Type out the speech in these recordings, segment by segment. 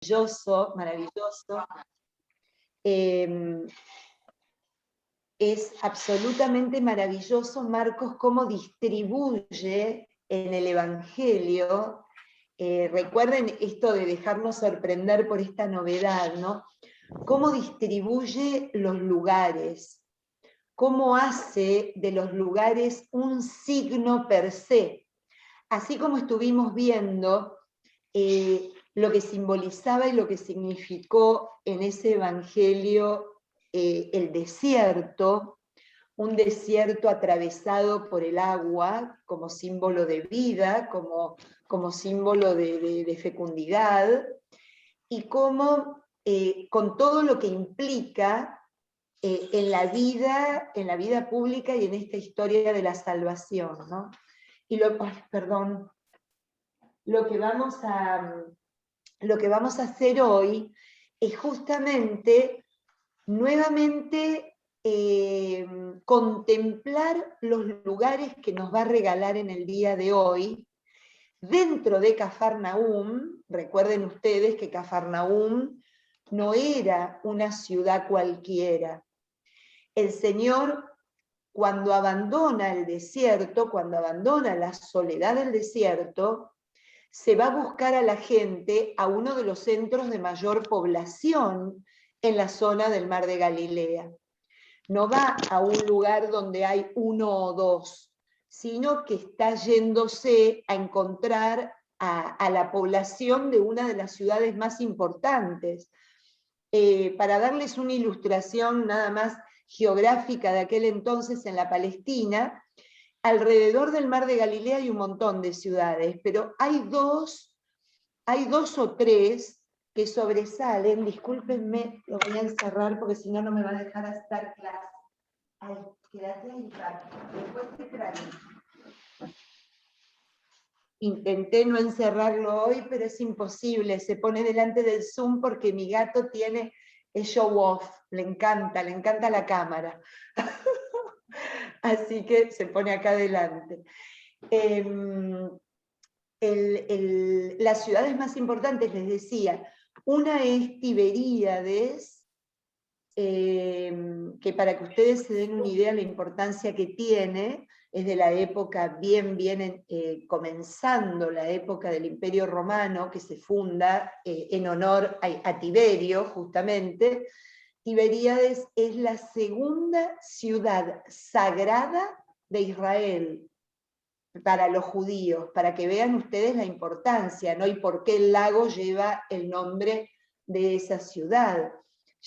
maravilloso, maravilloso. Es absolutamente maravilloso, Marcos, cómo distribuye en el Evangelio. Recuerden esto de dejarnos sorprender por esta novedad, ¿no? Cómo distribuye los lugares, cómo hace de los lugares un signo per se. Así como estuvimos viendo lo que simbolizaba y lo que significó en ese Evangelio el desierto, un desierto atravesado por el agua como símbolo de vida, como símbolo de fecundidad, y cómo con todo lo que implica en la vida pública y en esta historia de la salvación, ¿no? Y lo que vamos a hacer hoy es justamente nuevamente contemplar los lugares que nos va a regalar en el día de hoy dentro de Cafarnaúm. Recuerden ustedes que Cafarnaúm no era una ciudad cualquiera. El Señor, cuando abandona el desierto, cuando abandona la soledad del desierto, se va a buscar a la gente a uno de los centros de mayor población en la zona del Mar de Galilea. No va a un lugar donde hay uno o dos, sino que está yéndose a encontrar a la población de una de las ciudades más importantes. Para darles una ilustración nada más geográfica de aquel entonces en la Palestina, alrededor del Mar de Galilea hay un montón de ciudades, pero hay dos o tres que sobresalen. Discúlpenme, lo voy a encerrar porque si no, no me va a dejar dar clase. Ay, quédate ahí, Paco. Después te traigo. Intenté no encerrarlo hoy, pero es imposible. Se pone delante del Zoom porque mi gato tiene el show off. Le encanta la cámara. Así que se pone acá delante. Las ciudades más importantes, les decía, una es Tiberíades, que para que ustedes se den una idea de la importancia que tiene, es de la época comenzando la época del Imperio Romano, que se funda en honor a Tiberio, justamente. Tiberíades es la segunda ciudad sagrada de Israel para los judíos, para que vean ustedes la importancia, ¿no? Y por qué el lago lleva el nombre de esa ciudad.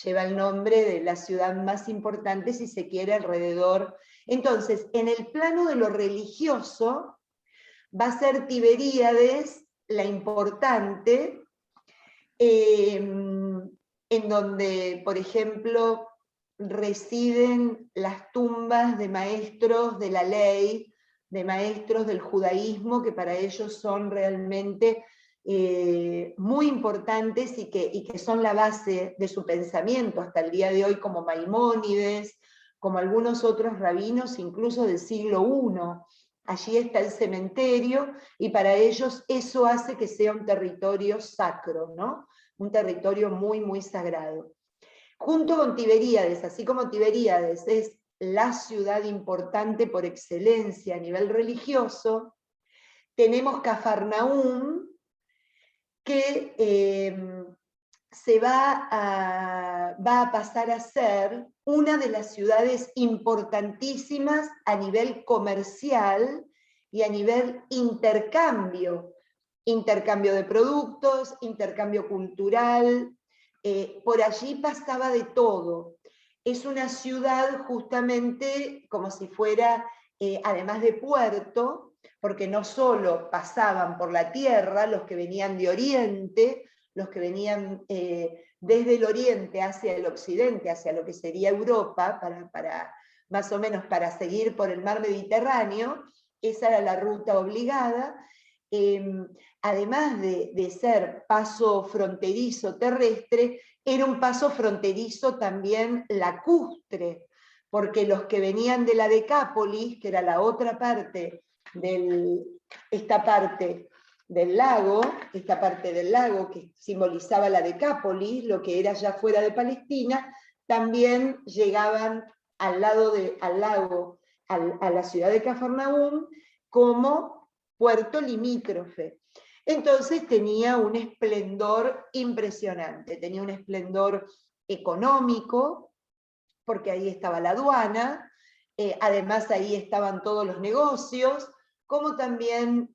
Lleva el nombre de la ciudad más importante, si se quiere, alrededor. Entonces, en el plano de lo religioso, va a ser Tiberíades la importante, en donde, por ejemplo, residen las tumbas de maestros de la ley, de maestros del judaísmo, que para ellos son realmente muy importantes y que son la base de su pensamiento hasta el día de hoy, como Maimónides, como algunos otros rabinos, incluso del siglo I. Allí está el cementerio y para ellos eso hace que sea un territorio sacro, ¿no? Un territorio muy, muy sagrado. Junto con Tiberíades, así como Tiberíades es la ciudad importante por excelencia a nivel religioso, tenemos Cafarnaúm, que va a pasar a ser una de las ciudades importantísimas a nivel comercial y a nivel intercambio de productos, intercambio cultural. Por allí pasaba de todo. Es una ciudad justamente como si fuera, además de puerto, porque no solo pasaban por la tierra los que venían de Oriente, los que venían desde el Oriente hacia el Occidente, hacia lo que sería Europa, para más o menos para seguir por el mar Mediterráneo. Esa era la ruta obligada. Además de ser paso fronterizo terrestre, era un paso fronterizo también lacustre, porque los que venían de la Decápolis, que era la otra parte esta parte del lago, esta parte del lago que simbolizaba la Decápolis, lo que era ya fuera de Palestina, también llegaban al lago, a la ciudad de Cafarnaúm, como puerto limítrofe. Entonces tenía un esplendor impresionante, tenía un esplendor económico, porque ahí estaba la aduana, además ahí estaban todos los negocios, como también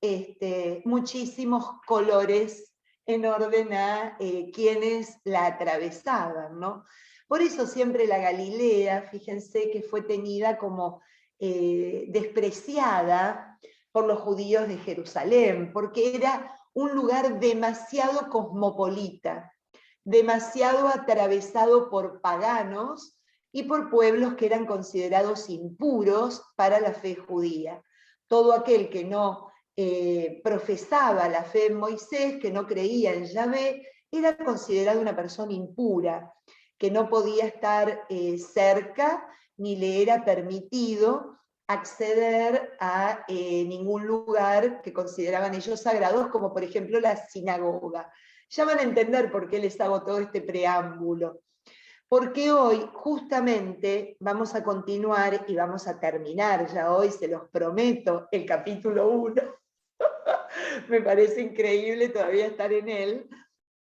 muchísimos colores en orden a quienes la atravesaban, ¿no? Por eso siempre la Galilea, fíjense que fue tenida como despreciada por los judíos de Jerusalén, porque era un lugar demasiado cosmopolita, demasiado atravesado por paganos y por pueblos que eran considerados impuros para la fe judía. Todo aquel que no profesaba la fe en Moisés, que no creía en Yahvé, era considerado una persona impura, que no podía estar cerca ni le era permitido acceder a ningún lugar que consideraban ellos sagrados, como por ejemplo la sinagoga. Ya van a entender por qué les hago todo este preámbulo. Porque hoy justamente vamos a continuar y vamos a terminar ya hoy, se los prometo, el capítulo 1. Me parece increíble todavía estar en él,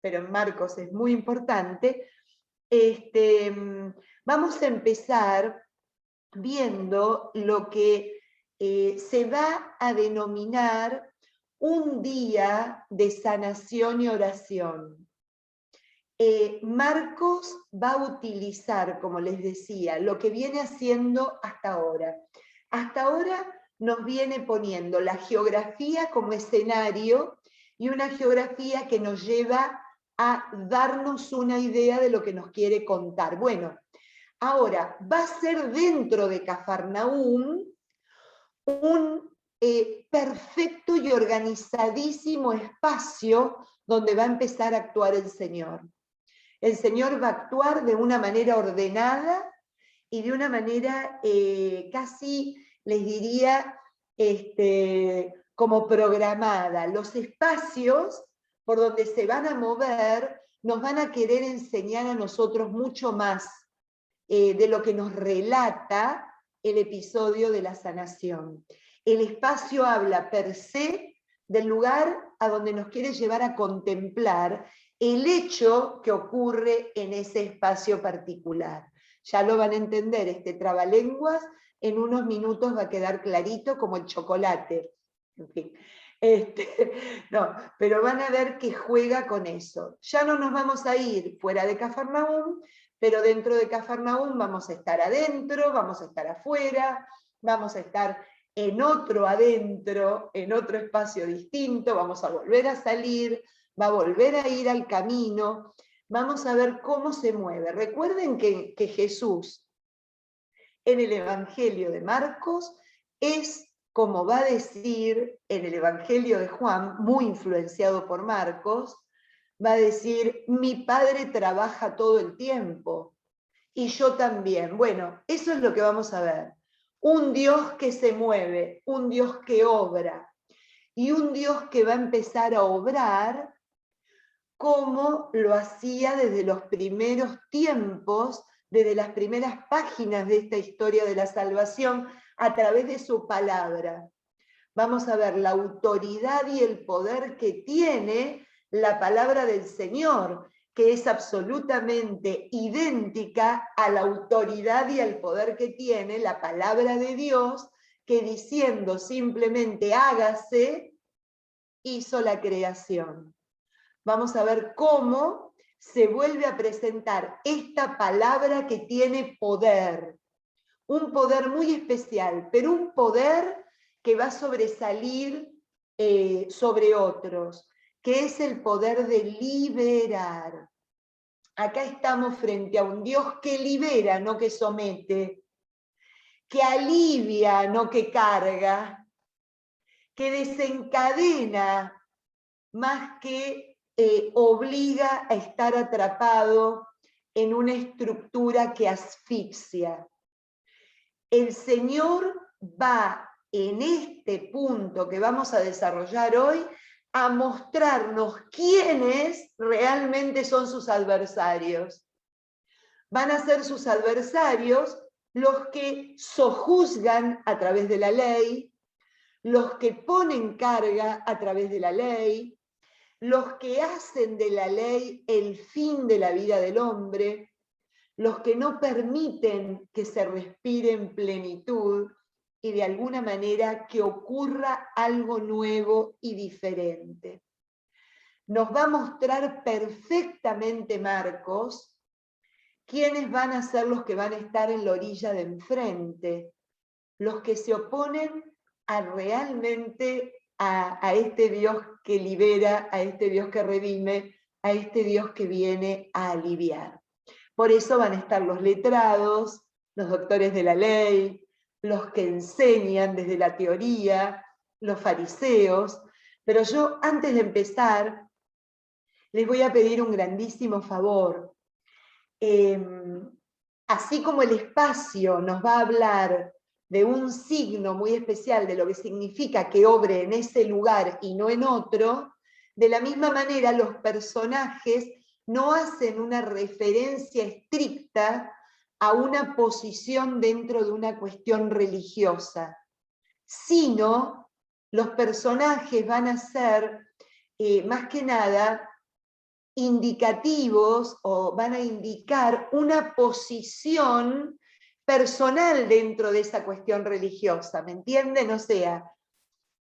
pero en Marcos es muy importante. Vamos a empezar viendo lo que se va a denominar un día de sanación y oración. Marcos va a utilizar, como les decía, lo que viene haciendo hasta ahora. Hasta ahora nos viene poniendo la geografía como escenario y una geografía que nos lleva a darnos una idea de lo que nos quiere contar. Bueno, ahora va a ser dentro de Cafarnaúm un perfecto y organizadísimo espacio donde va a empezar a actuar el Señor. El Señor va a actuar de una manera ordenada y de una manera casi, les diría, como programada. Los espacios por donde se van a mover nos van a querer enseñar a nosotros mucho más de lo que nos relata el episodio de la sanación. El espacio habla per se del lugar a donde nos quiere llevar a contemplar el hecho que ocurre en ese espacio particular. Ya lo van a entender, este trabalenguas en unos minutos va a quedar clarito como el chocolate. En fin. No, pero van a ver que juega con eso. Ya no nos vamos a ir fuera de Cafarnaúm, pero dentro de Cafarnaúm vamos a estar adentro, vamos a estar afuera, vamos a estar en otro adentro, en otro espacio distinto, vamos a volver a salir, va a volver a ir al camino, vamos a ver cómo se mueve. Recuerden que Jesús en el Evangelio de Marcos es, como va a decir en el Evangelio de Juan, muy influenciado por Marcos, va a decir, mi Padre trabaja todo el tiempo y yo también. Bueno, eso es lo que vamos a ver. Un Dios que se mueve, un Dios que obra y un Dios que va a empezar a obrar como lo hacía desde los primeros tiempos, desde las primeras páginas de esta historia de la salvación, a través de su palabra. Vamos a ver la autoridad y el poder que tiene la palabra del Señor, que es absolutamente idéntica a la autoridad y al poder que tiene la palabra de Dios, que diciendo simplemente hágase, hizo la creación. Vamos a ver cómo se vuelve a presentar esta palabra que tiene poder, un poder muy especial, pero un poder que va a sobresalir sobre otros, que es el poder de liberar. Acá estamos frente a un Dios que libera, no que somete, que alivia, no que carga, que desencadena más que obliga a estar atrapado en una estructura que asfixia. El Señor va en este punto que vamos a desarrollar hoy a mostrarnos quiénes realmente son sus adversarios. Van a ser sus adversarios los que sojuzgan a través de la ley, los que ponen carga a través de la ley, los que hacen de la ley el fin de la vida del hombre, los que no permiten que se respire en plenitud y de alguna manera que ocurra algo nuevo y diferente. Nos va a mostrar perfectamente Marcos quiénes van a ser los que van a estar en la orilla de enfrente, los que se oponen realmente a este Dios que libera, a este Dios que redime, a este Dios que viene a aliviar. Por eso van a estar los letrados, los doctores de la ley, los que enseñan desde la teoría, los fariseos. Pero yo, antes de empezar, les voy a pedir un grandísimo favor. Así como el espacio nos va a hablar de un signo muy especial de lo que significa que obre en ese lugar y no en otro, de la misma manera los personajes no hacen una referencia estricta a una posición dentro de una cuestión religiosa, sino los personajes van a ser, más que nada, indicativos o van a indicar una posición personal dentro de esa cuestión religiosa, ¿me entienden? O sea,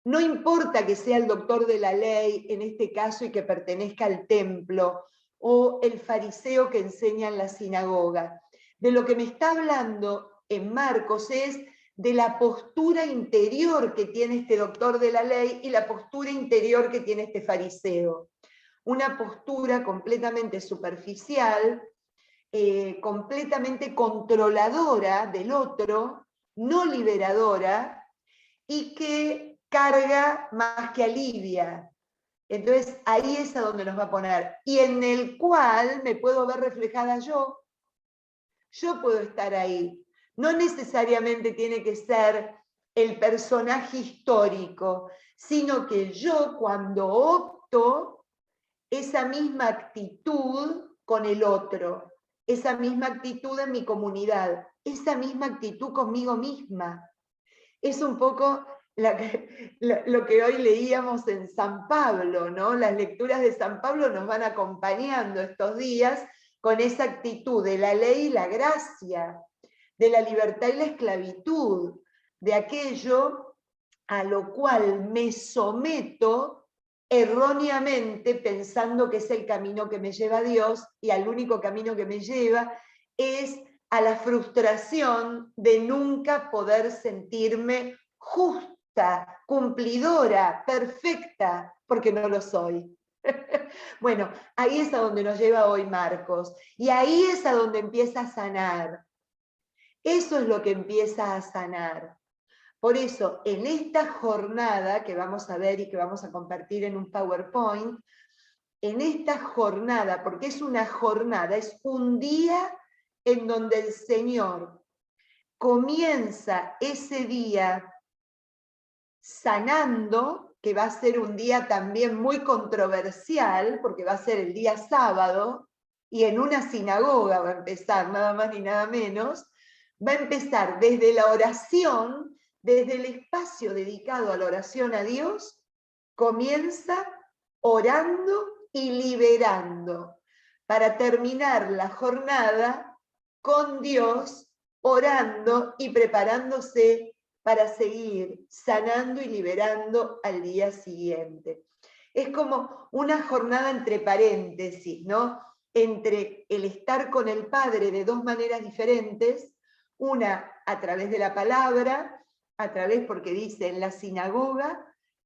no importa que sea el doctor de la ley en este caso y que pertenezca al templo, o el fariseo que enseña en la sinagoga. De lo que me está hablando en Marcos es de la postura interior que tiene este doctor de la ley y la postura interior que tiene este fariseo. Una postura completamente superficial, completamente controladora del otro, no liberadora, y que carga más que alivia. Entonces ahí es a donde nos va a poner, y en el cual me puedo ver reflejada yo. Yo puedo estar ahí. No necesariamente tiene que ser el personaje histórico, sino que yo cuando opto esa misma actitud con el otro, esa misma actitud en mi comunidad, esa misma actitud conmigo misma. Es un poco lo que hoy leíamos en San Pablo, ¿no? Las lecturas de San Pablo nos van acompañando estos días con esa actitud de la ley y la gracia, de la libertad y la esclavitud, de aquello a lo cual me someto erróneamente pensando que es el camino que me lleva a Dios, y al único camino que me lleva es a la frustración de nunca poder sentirme justa, cumplidora, perfecta, porque no lo soy. Bueno, ahí es a donde nos lleva hoy Marcos, y ahí es a donde empieza a sanar. Eso es lo que empieza a sanar. Por eso, en esta jornada que vamos a ver y que vamos a compartir en un PowerPoint, en esta jornada, porque es una jornada, es un día en donde el Señor comienza ese día sanando, que va a ser un día también muy controversial, porque va a ser el día sábado, y en una sinagoga va a empezar, nada más ni nada menos, va a empezar desde la oración, desde el espacio dedicado a la oración a Dios, comienza orando y liberando, para terminar la jornada con Dios, orando y preparándose para seguir sanando y liberando al día siguiente. Es como una jornada entre paréntesis, ¿no? Entre el estar con el Padre de dos maneras diferentes, una a través de la palabra, a través, porque dice, en la sinagoga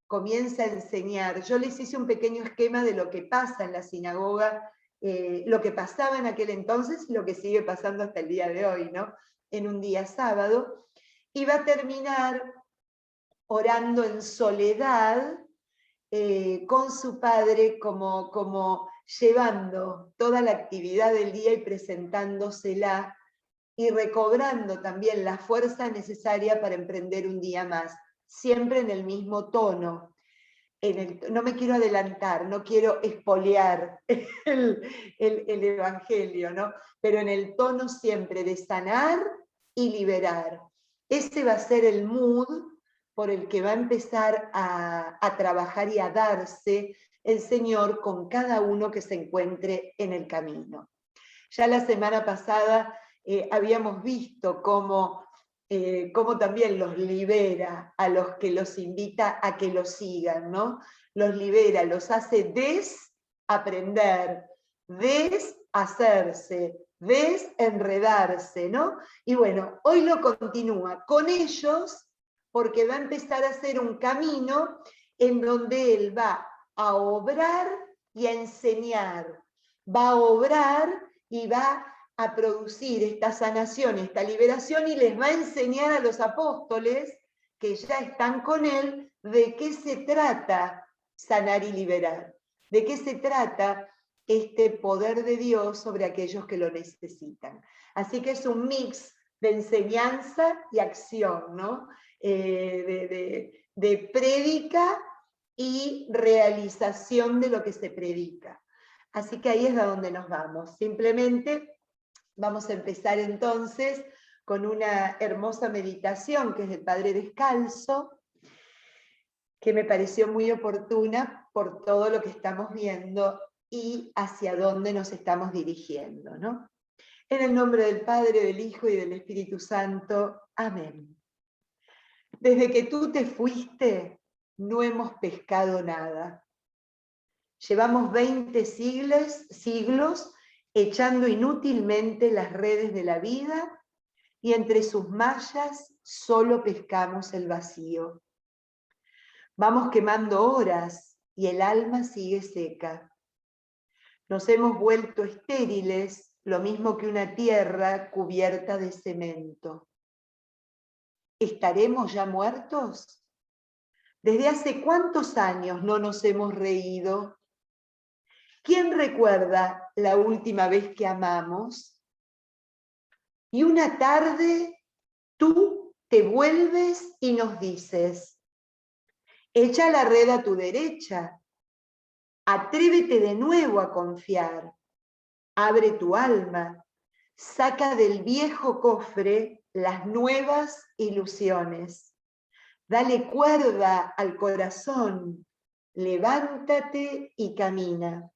comienza a enseñar. Yo les hice un pequeño esquema de lo que pasa en la sinagoga, lo que pasaba en aquel entonces y lo que sigue pasando hasta el día de hoy, ¿no? En un día sábado, y va a terminar orando en soledad con su padre, como llevando toda la actividad del día y presentándosela y recobrando también la fuerza necesaria para emprender un día más, siempre en el mismo tono. no me quiero adelantar, no quiero espolear el Evangelio, ¿no? Pero en el tono siempre de sanar y liberar. Ese va a ser el mood por el que va a empezar a trabajar y a darse el Señor con cada uno que se encuentre en el camino. Ya la semana pasada habíamos visto cómo también los libera a los que los invita a que lo sigan, ¿no? Los libera, los hace desaprender, deshacerse, desenredarse, ¿no? Y bueno, hoy lo continúa con ellos porque va a empezar a hacer un camino en donde él va a obrar y a enseñar, va a obrar y va a producir esta sanación, esta liberación, y les va a enseñar a los apóstoles que ya están con él de qué se trata sanar y liberar, de qué se trata este poder de Dios sobre aquellos que lo necesitan. Así que es un mix de enseñanza y acción, ¿no? De prédica y realización de lo que se predica. Así que ahí es a donde nos vamos. Simplemente vamos a empezar entonces con una hermosa meditación que es del Padre Descalzo, que me pareció muy oportuna por todo lo que estamos viendo y hacia dónde nos estamos dirigiendo, ¿no? En el nombre del Padre, del Hijo y del Espíritu Santo. Amén. Desde que tú te fuiste, no hemos pescado nada. Llevamos 20 siglos echando inútilmente las redes de la vida y entre sus mallas solo pescamos el vacío. Vamos quemando horas y el alma sigue seca. Nos hemos vuelto estériles, lo mismo que una tierra cubierta de cemento. ¿Estaremos ya muertos? ¿Desde hace cuántos años no nos hemos reído? ¿Quién recuerda la última vez que amamos? Y una tarde tú te vuelves y nos dices, echa la red a tu derecha, atrévete de nuevo a confiar, abre tu alma, saca del viejo cofre las nuevas ilusiones, dale cuerda al corazón, levántate y camina.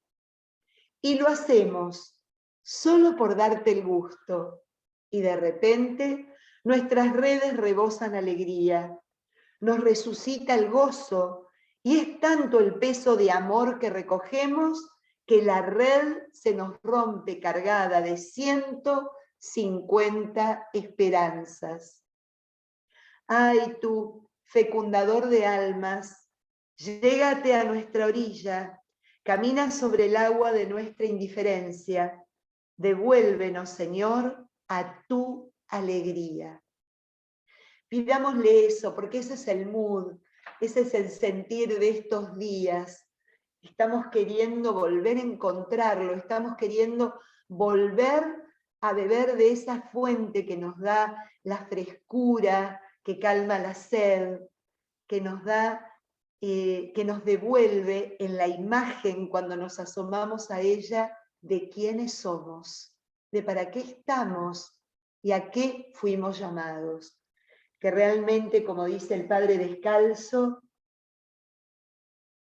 Y lo hacemos solo por darte el gusto, y de repente nuestras redes rebosan alegría, nos resucita el gozo, y es tanto el peso de amor que recogemos que la red se nos rompe cargada de 150 esperanzas. Ay tú, fecundador de almas, llégate a nuestra orilla, camina sobre el agua de nuestra indiferencia, devuélvenos, Señor, a tu alegría. Pidámosle eso, porque ese es el mood, ese es el sentir de estos días. Estamos queriendo volver a encontrarlo, estamos queriendo volver a beber de esa fuente que nos da la frescura, que calma la sed, que nos da, que nos devuelve en la imagen cuando nos asomamos a ella de quiénes somos, de para qué estamos y a qué fuimos llamados. Que realmente, como dice el Padre Descalzo,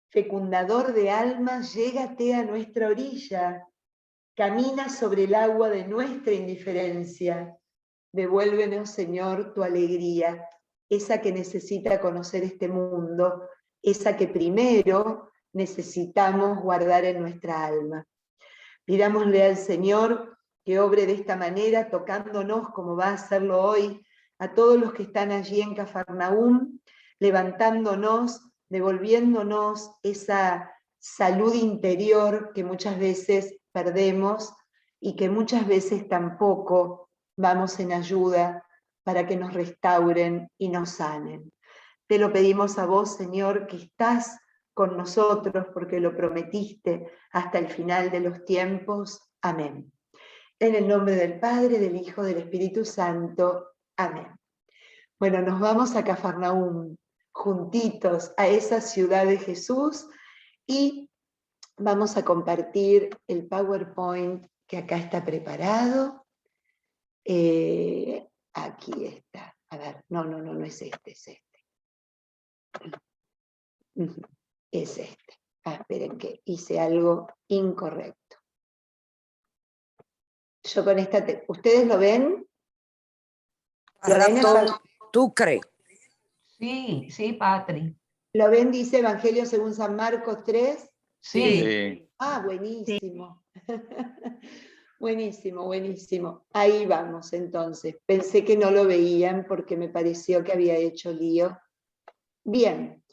fecundador de almas, llégate a nuestra orilla, camina sobre el agua de nuestra indiferencia, devuélvenos, Señor, tu alegría, esa que necesita conocer este mundo, esa que primero necesitamos guardar en nuestra alma. Pidámosle al Señor que obre de esta manera, tocándonos como va a hacerlo hoy, a todos los que están allí en Cafarnaúm, levantándonos, devolviéndonos esa salud interior que muchas veces perdemos y que muchas veces tampoco vamos en ayuda para que nos restauren y nos sanen. Te lo pedimos a vos, Señor, que estás con nosotros porque lo prometiste hasta el final de los tiempos. Amén. En el nombre del Padre, del Hijo, del Espíritu Santo. Amén. Bueno, nos vamos a Cafarnaúm, juntitos a esa ciudad de Jesús y vamos a compartir el PowerPoint que acá está preparado. Aquí está. A ver, no es este, es este. Es este. Esperen que hice algo incorrecto. Yo con esta... ¿Ustedes lo ven? ¿Lo ven? ¿Tú crees? Sí, sí, Patri. ¿Lo ven? Dice Evangelio según San Marcos 3. Sí. Buenísimo. Buenísimo, buenísimo. Ahí vamos entonces. Pensé que no lo veían porque me pareció que había hecho lío. Bien.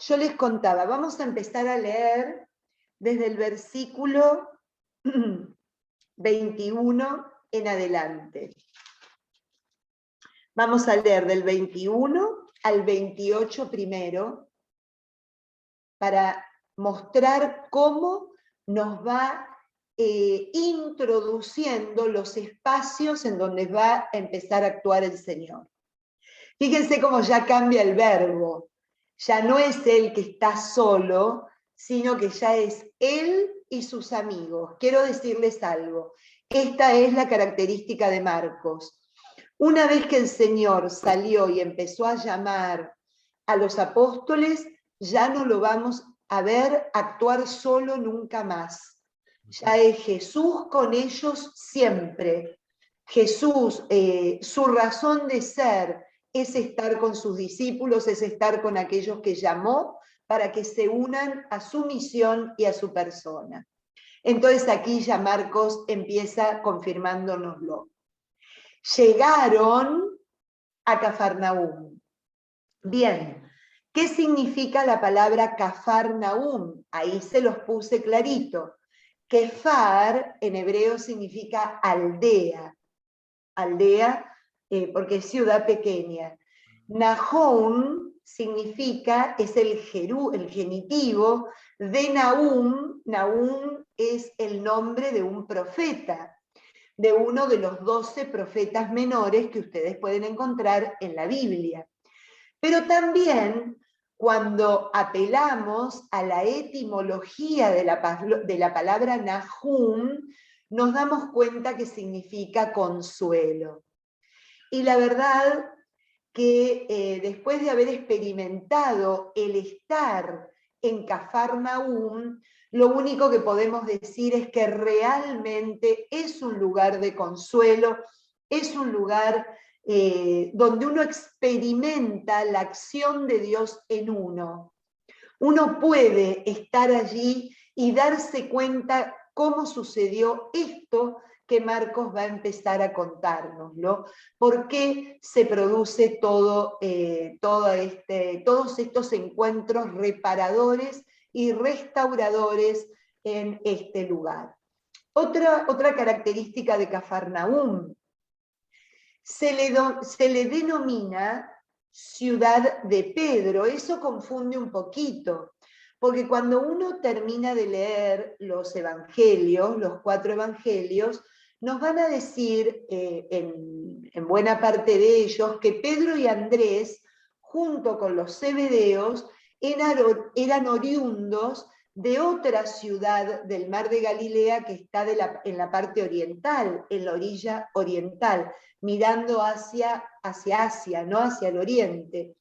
Yo les contaba, vamos a empezar a leer desde el versículo 21 en adelante. Vamos a leer del 21 al 28 primero, para mostrar cómo nos va introduciendo los espacios en donde va a empezar a actuar el Señor. Fíjense cómo ya cambia el verbo. Ya no es Él que está solo, sino que ya es Él y sus amigos. Quiero decirles algo. Esta es la característica de Marcos. Una vez que el Señor salió y empezó a llamar a los apóstoles, ya no lo vamos a ver actuar solo nunca más. Ya es Jesús con ellos siempre. Jesús, su razón de ser es estar con sus discípulos, es estar con aquellos que llamó para que se unan a su misión y a su persona. Entonces aquí ya Marcos empieza confirmándonoslo. Llegaron a Cafarnaúm. Bien, ¿qué significa la palabra Cafarnaúm? Ahí se los puse clarito. Kefar en hebreo significa aldea. Aldea porque es ciudad pequeña. Nahum significa, es el genitivo de Nahum. Nahum es el nombre de un profeta, de uno de los 12 profetas menores que ustedes pueden encontrar en la Biblia. Pero también cuando apelamos a la etimología de la palabra Nahum, nos damos cuenta que significa consuelo. Y la verdad que después de haber experimentado el estar en Cafarnaúm, lo único que podemos decir es que realmente es un lugar de consuelo, es un lugar donde uno experimenta la acción de Dios en uno. Uno puede estar allí y darse cuenta cómo sucedió esto que Marcos va a empezar a contárnoslo, por qué se produce todos estos encuentros reparadores y restauradores en este lugar. Otra característica de Cafarnaúm, se le denomina ciudad de Pedro. Eso confunde un poquito, porque cuando uno termina de leer los evangelios, los 4 evangelios, nos van a decir en buena parte de ellos que Pedro y Andrés, junto con los zebedeos, eran oriundos de otra ciudad del mar de Galilea que está en la parte oriental, en la orilla oriental, mirando hacia Asia, no hacia el oriente.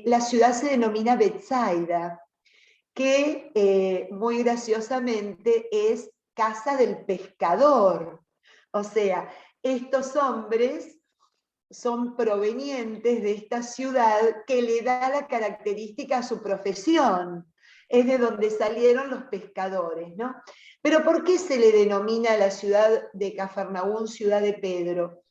La ciudad se denomina Betsaida, que muy graciosamente es casa del pescador. O sea, estos hombres son provenientes de esta ciudad que le da la característica a su profesión. Es de donde salieron los pescadores, ¿no? Pero ¿por qué se le denomina a la ciudad de Cafarnaúm ciudad de Pedro?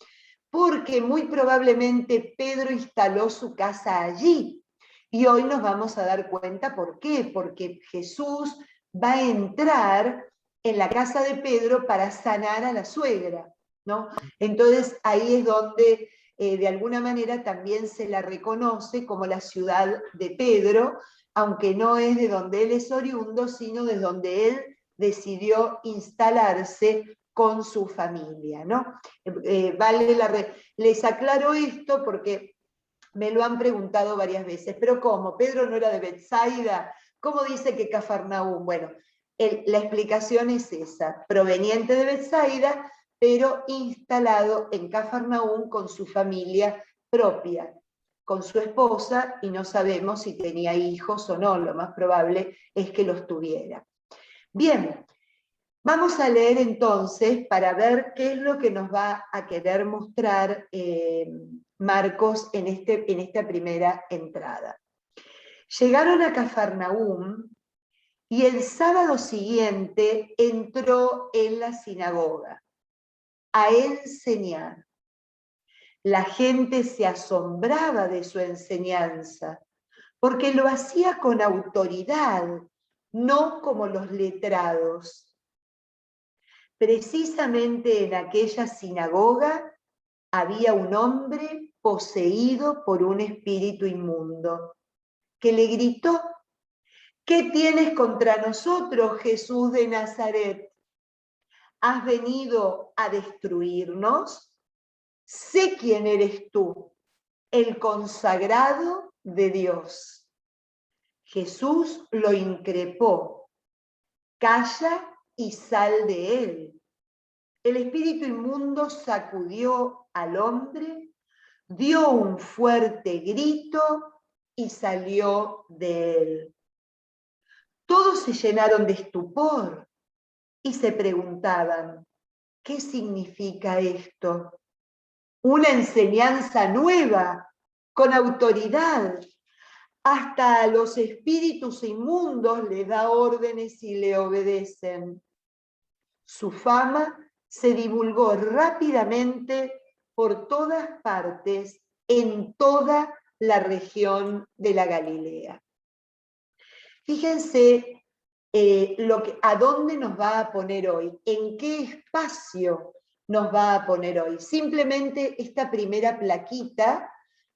Porque muy probablemente Pedro instaló su casa allí. Y hoy nos vamos a dar cuenta por qué. Porque Jesús va a entrar en la casa de Pedro para sanar a la suegra, ¿no? Entonces ahí es donde de alguna manera también se la reconoce como la ciudad de Pedro, aunque no es de donde él es oriundo, sino de donde él decidió instalarse con su familia, ¿no? Les aclaro esto porque me lo han preguntado varias veces, pero ¿cómo? ¿Pedro no era de Betsaida? ¿Cómo dice que Cafarnaúm? Bueno, la explicación es esa, proveniente de Betsaida, pero instalado en Cafarnaúm con su familia propia, con su esposa, y no sabemos si tenía hijos o no, lo más probable es que los tuviera. Bien, vamos a leer entonces para ver qué es lo que nos va a querer mostrar Marcos en esta primera entrada. Llegaron a Cafarnaúm y el sábado siguiente entró en la sinagoga a enseñar. La gente se asombraba de su enseñanza, porque lo hacía con autoridad, no como los letrados. Precisamente en aquella sinagoga había un hombre poseído por un espíritu inmundo, que le gritó: ¿qué tienes contra nosotros, Jesús de Nazaret? ¿Has venido a destruirnos? Sé quién eres tú, el consagrado de Dios. Jesús lo increpó: calla y sal de él. El espíritu inmundo sacudió al hombre, dio un fuerte grito y salió de él. Todos se llenaron de estupor y se preguntaban: ¿qué significa esto? Una enseñanza nueva, con autoridad. Hasta a los espíritus inmundos les da órdenes y le obedecen. Su fama se divulgó rápidamente por todas partes, en toda la región de la Galilea. Fíjense a dónde nos va a poner hoy, en qué espacio nos va a poner hoy. Simplemente esta primera plaquita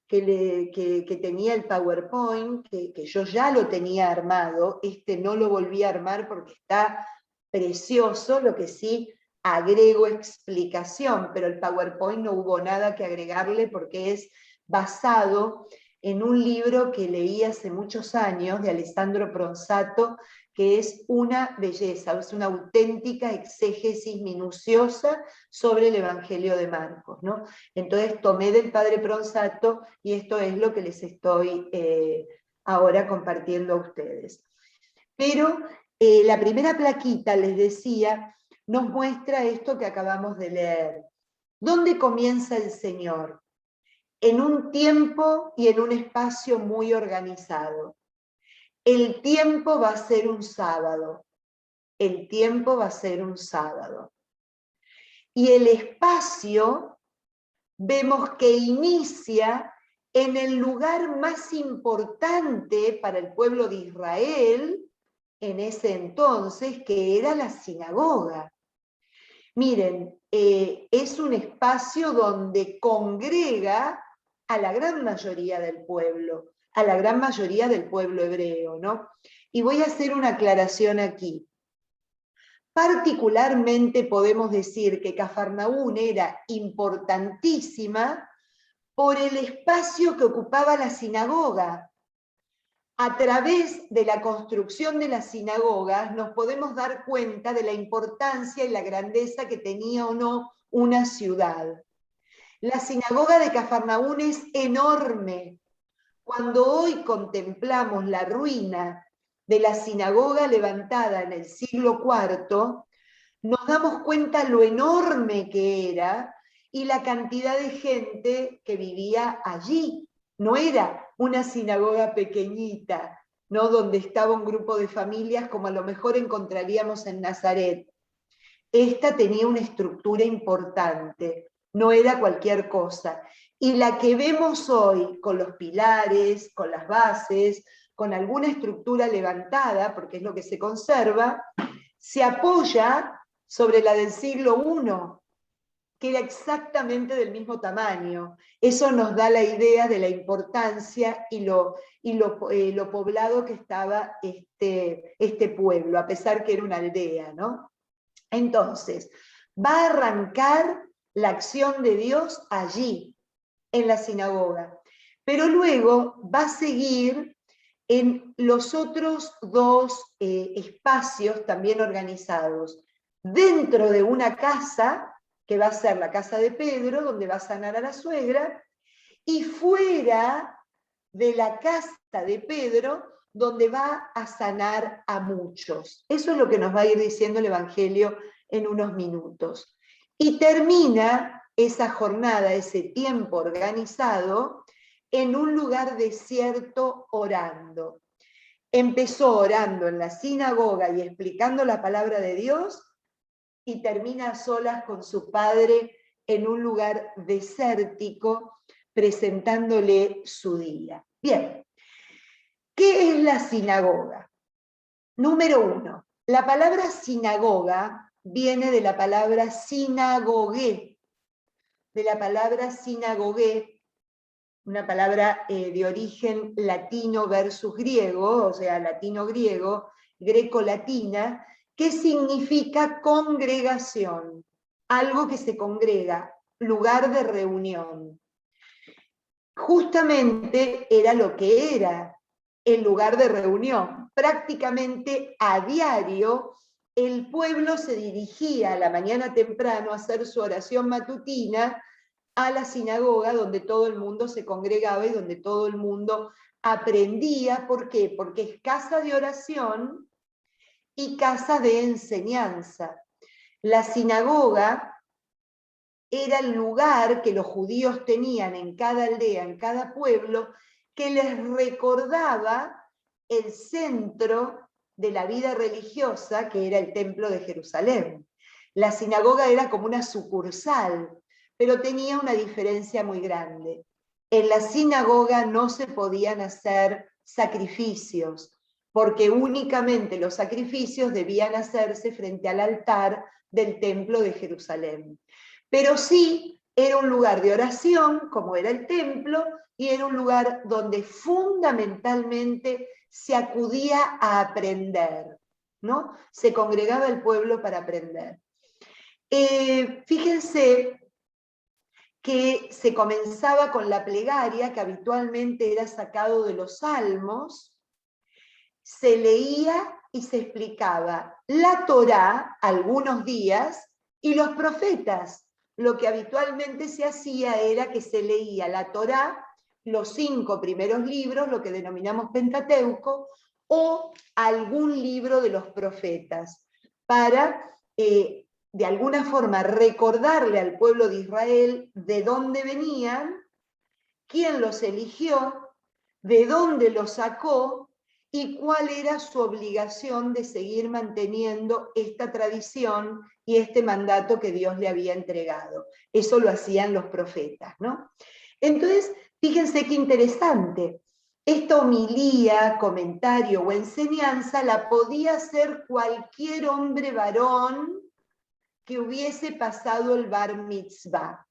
que tenía el PowerPoint, que yo ya lo tenía armado, no lo volví a armar porque está precioso, lo que sí agrego explicación, pero el PowerPoint no hubo nada que agregarle porque es basado en un libro que leí hace muchos años de Alessandro Pronsato, que es una belleza, es una auténtica exégesis minuciosa sobre el Evangelio de Marcos, ¿no? Entonces tomé del padre Pronsato y esto es lo que les estoy ahora compartiendo a ustedes. Pero la primera plaquita, les decía, nos muestra esto que acabamos de leer. ¿Dónde comienza el Señor? En un tiempo y en un espacio muy organizado. El tiempo va a ser un sábado. El tiempo va a ser un sábado. Y el espacio vemos que inicia en el lugar más importante para el pueblo de Israel en ese entonces, que era la sinagoga. Miren, es un espacio donde congrega a la gran mayoría del pueblo, a la gran mayoría del pueblo hebreo, ¿no? Y voy a hacer una aclaración aquí. Particularmente podemos decir que Cafarnaúm era importantísima por el espacio que ocupaba la sinagoga. A través de la construcción de las sinagogas nos podemos dar cuenta de la importancia y la grandeza que tenía o no una ciudad. La sinagoga de Cafarnaúm es enorme. Cuando hoy contemplamos la ruina de la sinagoga levantada en el siglo IV, nos damos cuenta lo enorme que era y la cantidad de gente que vivía allí. No era una sinagoga pequeñita, ¿no? Donde estaba un grupo de familias como a lo mejor encontraríamos en Nazaret. Esta tenía una estructura importante, no era cualquier cosa. Y la que vemos hoy con los pilares, con las bases, con alguna estructura levantada, porque es lo que se conserva, se apoya sobre la del siglo I, que era exactamente del mismo tamaño. Eso nos da la idea de la importancia y lo poblado que estaba este pueblo, a pesar que era una aldea, ¿no? Entonces, Va a arrancar la acción de Dios allí, en la sinagoga. Pero luego va a seguir en los otros dos espacios también organizados. Dentro de una casa, que va a ser la casa de Pedro, donde va a sanar a la suegra, y fuera de la casa de Pedro, donde va a sanar a muchos. Eso es lo que nos va a ir diciendo el Evangelio en unos minutos. Y termina esa jornada, ese tiempo organizado, en un lugar desierto orando. Empezó orando en la sinagoga y explicando la palabra de Dios, y termina a solas con su padre en un lugar desértico, presentándole su día. Bien, ¿qué es la sinagoga? Número 1, la palabra sinagoga viene de la palabra sinagogué, una palabra de origen latino versus griego, o sea, latino-griego, greco-latina, que significa congregación, algo que se congrega, lugar de reunión. Justamente era lo que era el lugar de reunión. Prácticamente a diario el pueblo se dirigía a la mañana temprano a hacer su oración matutina a la sinagoga, donde todo el mundo se congregaba y donde todo el mundo aprendía. ¿Por qué? Porque es casa de oración y casa de enseñanza. La sinagoga era el lugar que los judíos tenían en cada aldea, en cada pueblo, que les recordaba el centro de la vida religiosa, que era el templo de Jerusalén. La sinagoga era como una sucursal, pero tenía una diferencia muy grande. En la sinagoga no se podían hacer sacrificios, porque únicamente los sacrificios debían hacerse frente al altar del templo de Jerusalén. Pero sí era un lugar de oración, como era el templo, y era un lugar donde fundamentalmente se acudía a aprender, ¿no? Se congregaba el pueblo para aprender. Fíjense que se comenzaba con la plegaria, que habitualmente era sacado de los salmos, se leía y se explicaba la Torá algunos días y los profetas. Lo que habitualmente se hacía era que se leía la Torá, los 5 primeros libros, lo que denominamos Pentateuco, o algún libro de los profetas, para de alguna forma recordarle al pueblo de Israel de dónde venían, quién los eligió, de dónde los sacó y cuál era su obligación de seguir manteniendo esta tradición y este mandato que Dios le había entregado. Eso lo hacían los profetas, ¿no? Entonces, fíjense qué interesante. Esta homilía, comentario o enseñanza la podía hacer cualquier hombre varón que hubiese pasado el bar mitzvah.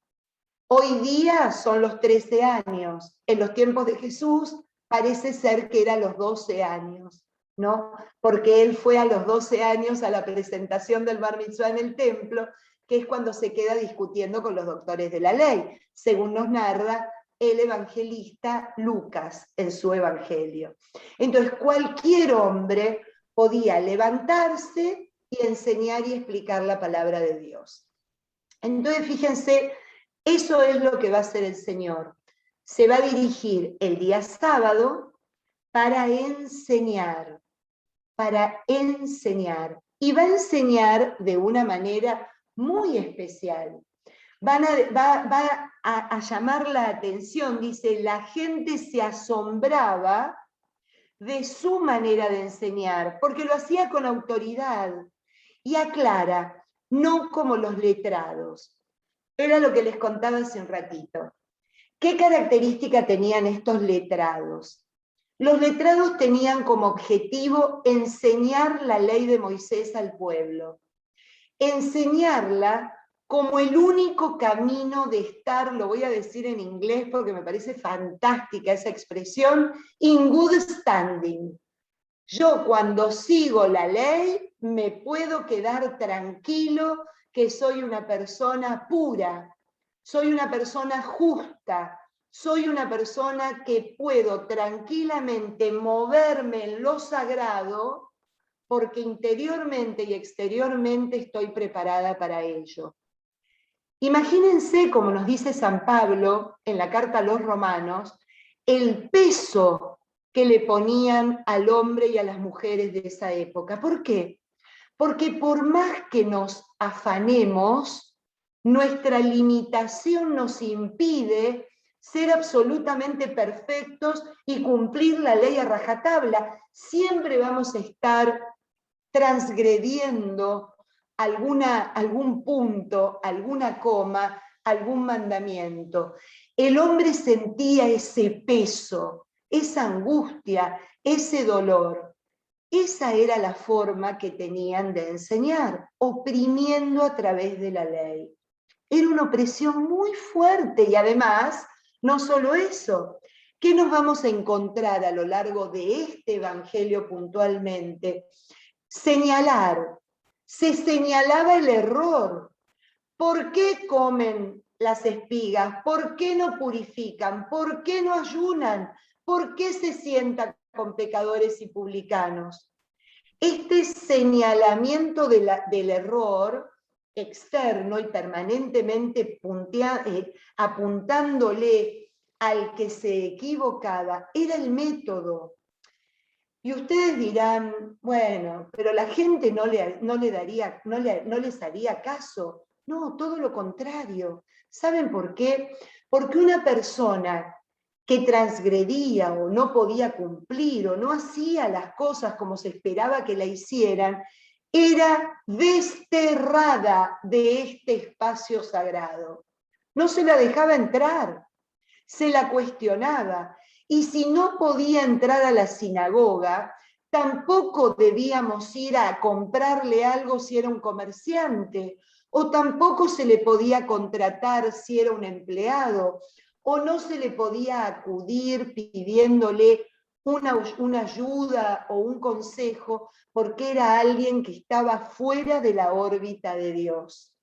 Hoy día son los 13 años. En los tiempos de Jesús parece ser que era los 12 años, ¿no? Porque él fue a los 12 años a la presentación del bar mitzvah en el templo, que es cuando se queda discutiendo con los doctores de la ley, según nos narra el evangelista Lucas en su evangelio. Entonces, cualquier hombre podía levantarse y enseñar y explicar la palabra de Dios. Entonces, fíjense, eso es lo que va a hacer el Señor. Se va a dirigir el día sábado para enseñar, y va a enseñar de una manera muy especial. Va a llamar la atención, dice, la gente se asombraba de su manera de enseñar, porque lo hacía con autoridad, y aclara, no como los letrados. Era lo que les contaba hace un ratito. ¿Qué característica tenían estos letrados? Los letrados tenían como objetivo enseñar la ley de Moisés al pueblo, enseñarla como el único camino de estar, lo voy a decir en inglés porque me parece fantástica esa expresión, in good standing. Yo cuando sigo la ley me puedo quedar tranquilo que soy una persona pura, soy una persona justa, soy una persona que puedo tranquilamente moverme en lo sagrado porque interiormente y exteriormente estoy preparada para ello. Imagínense, como nos dice San Pablo en la carta a los Romanos, el peso que le ponían al hombre y a las mujeres de esa época. ¿Por qué? Porque por más que nos afanemos, nuestra limitación nos impide ser absolutamente perfectos y cumplir la ley a rajatabla. Siempre vamos a estar transgrediendo algún punto, alguna coma, algún mandamiento. El hombre sentía ese peso, esa angustia, ese dolor. Esa era la forma que tenían de enseñar, oprimiendo a través de la ley. Era una opresión muy fuerte y además, no solo eso, ¿qué nos vamos a encontrar a lo largo de este evangelio puntualmente? Señalar, se señalaba el error. ¿Por qué comen las espigas? ¿Por qué no purifican? ¿Por qué no ayunan? ¿Por qué se sientan con pecadores y publicanos? Este señalamiento del error externo y permanentemente apuntándole al que se equivocaba era el método. Y ustedes dirán, bueno, pero la gente no les haría caso. No, todo lo contrario. ¿Saben por qué? Porque una persona que transgredía o no podía cumplir o no hacía las cosas como se esperaba que la hicieran, era desterrada de este espacio sagrado. No se la dejaba entrar, se la cuestionaba. Y si no podía entrar a la sinagoga, tampoco debíamos ir a comprarle algo si era un comerciante, o tampoco se le podía contratar si era un empleado, o no se le podía acudir pidiéndole una ayuda o un consejo porque era alguien que estaba fuera de la órbita de Dios.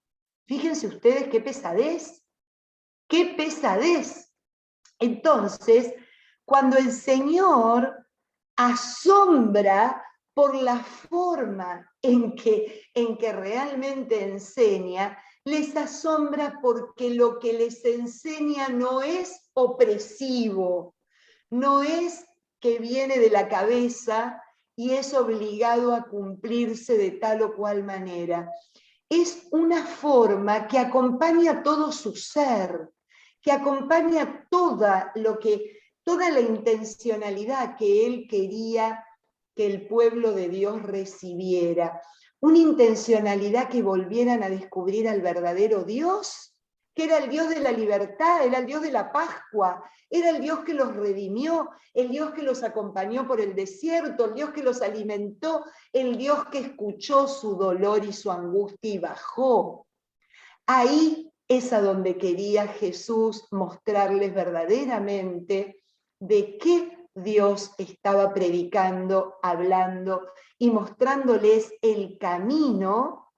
Fíjense ustedes qué pesadez, qué pesadez. Entonces, cuando el Señor asombra por la forma en que realmente enseña, les asombra porque lo que les enseña no es opresivo, no es que viene de la cabeza y es obligado a cumplirse de tal o cual manera. Es una forma que acompaña todo su ser, que acompaña toda la intencionalidad que él quería que el pueblo de Dios recibiera. Una intencionalidad que volvieran a descubrir al verdadero Dios, que era el Dios de la libertad, era el Dios de la Pascua, era el Dios que los redimió, el Dios que los acompañó por el desierto, el Dios que los alimentó, el Dios que escuchó su dolor y su angustia y bajó. Ahí es a donde quería Jesús mostrarles verdaderamente de qué Dios estaba predicando, hablando y mostrándoles el camino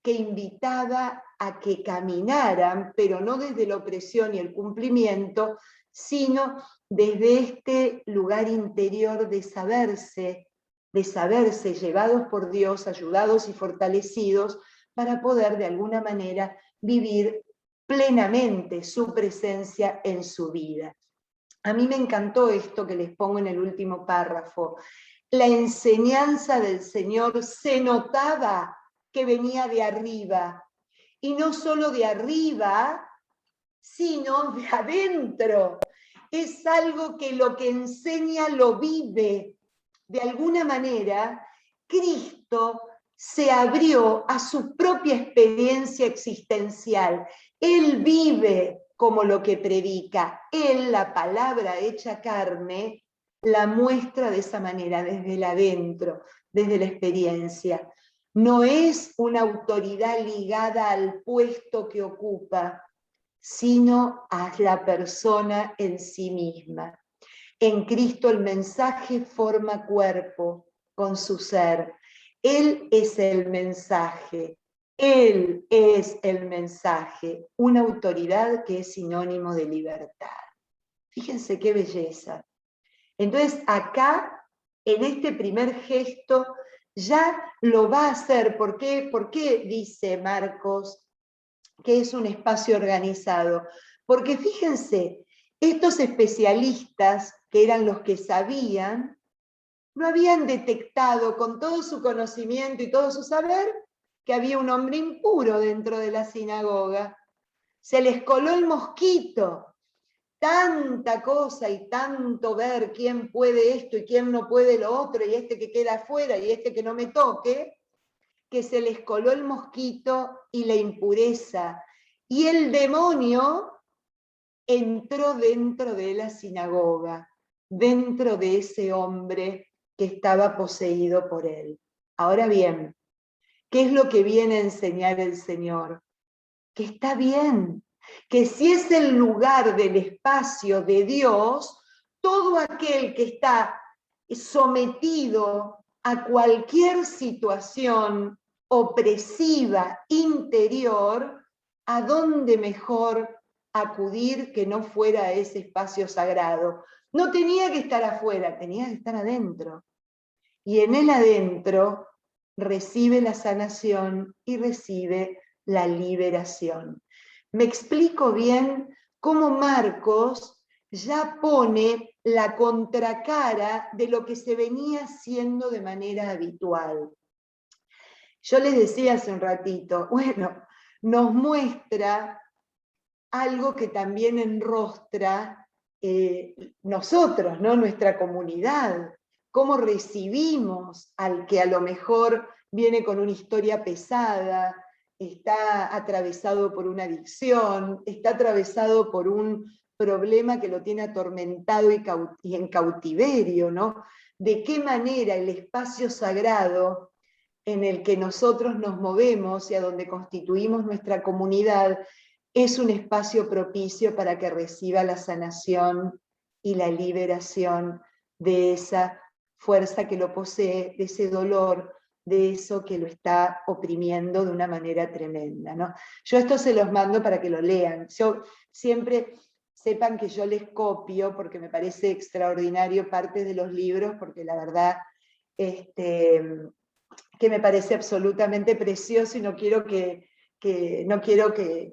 que invitaba a que caminaran, pero no desde la opresión y el cumplimiento, sino desde este lugar interior de saberse llevados por Dios, ayudados y fortalecidos para poder de alguna manera vivir plenamente su presencia en su vida. A mí me encantó esto que les pongo en el último párrafo. La enseñanza del Señor se notaba que venía de arriba, y no solo de arriba, sino de adentro. Es algo que lo que enseña lo vive. De alguna manera, Cristo se abrió a su propia experiencia existencial. Él vive como lo que predica. Él, la palabra hecha carne, la muestra de esa manera, desde el adentro, desde la experiencia. No es una autoridad ligada al puesto que ocupa, sino a la persona en sí misma. En Cristo el mensaje forma cuerpo con su ser. Él es el mensaje. Él es el mensaje, una autoridad que es sinónimo de libertad. Fíjense qué belleza. Entonces acá, en este primer gesto, ya lo va a hacer. ¿Por qué? ¿Por qué dice Marcos que es un espacio organizado? Porque fíjense, estos especialistas, que eran los que sabían, no habían detectado con todo su conocimiento y todo su saber que había un hombre impuro dentro de la sinagoga. Se les coló el mosquito. Tanta cosa y tanto ver quién puede esto y quién no puede lo otro, y este que queda afuera y este que no me toque, que se les coló el mosquito y la impureza. Y el demonio entró dentro de la sinagoga, dentro de ese hombre que estaba poseído por él. Ahora bien, ¿qué es lo que viene a enseñar el Señor? Que está bien, que si es el lugar del espacio de Dios, todo aquel que está sometido a cualquier situación opresiva interior, ¿a dónde mejor acudir que no fuera a ese espacio sagrado? No tenía que estar afuera, tenía que estar adentro. Y en el adentro recibe la sanación y recibe la liberación. Me explico bien cómo Marcos ya pone la contracara de lo que se venía haciendo de manera habitual. Yo les decía hace un ratito, bueno, nos muestra algo que también enrostra nosotros, ¿no? Nuestra comunidad, cómo recibimos al que a lo mejor viene con una historia pesada, está atravesado por una adicción, está atravesado por un problema que lo tiene atormentado y en cautiverio, ¿no? De qué manera el espacio sagrado en el que nosotros nos movemos y a donde constituimos nuestra comunidad es un espacio propicio para que reciba la sanación y la liberación de esa fuerza que lo posee, de ese dolor, de eso que lo está oprimiendo de una manera tremenda, ¿no? Yo esto se los mando para que lo lean. Yo siempre sepan que yo les copio, porque me parece extraordinario, partes de los libros, porque la verdad que me parece absolutamente precioso y no quiero que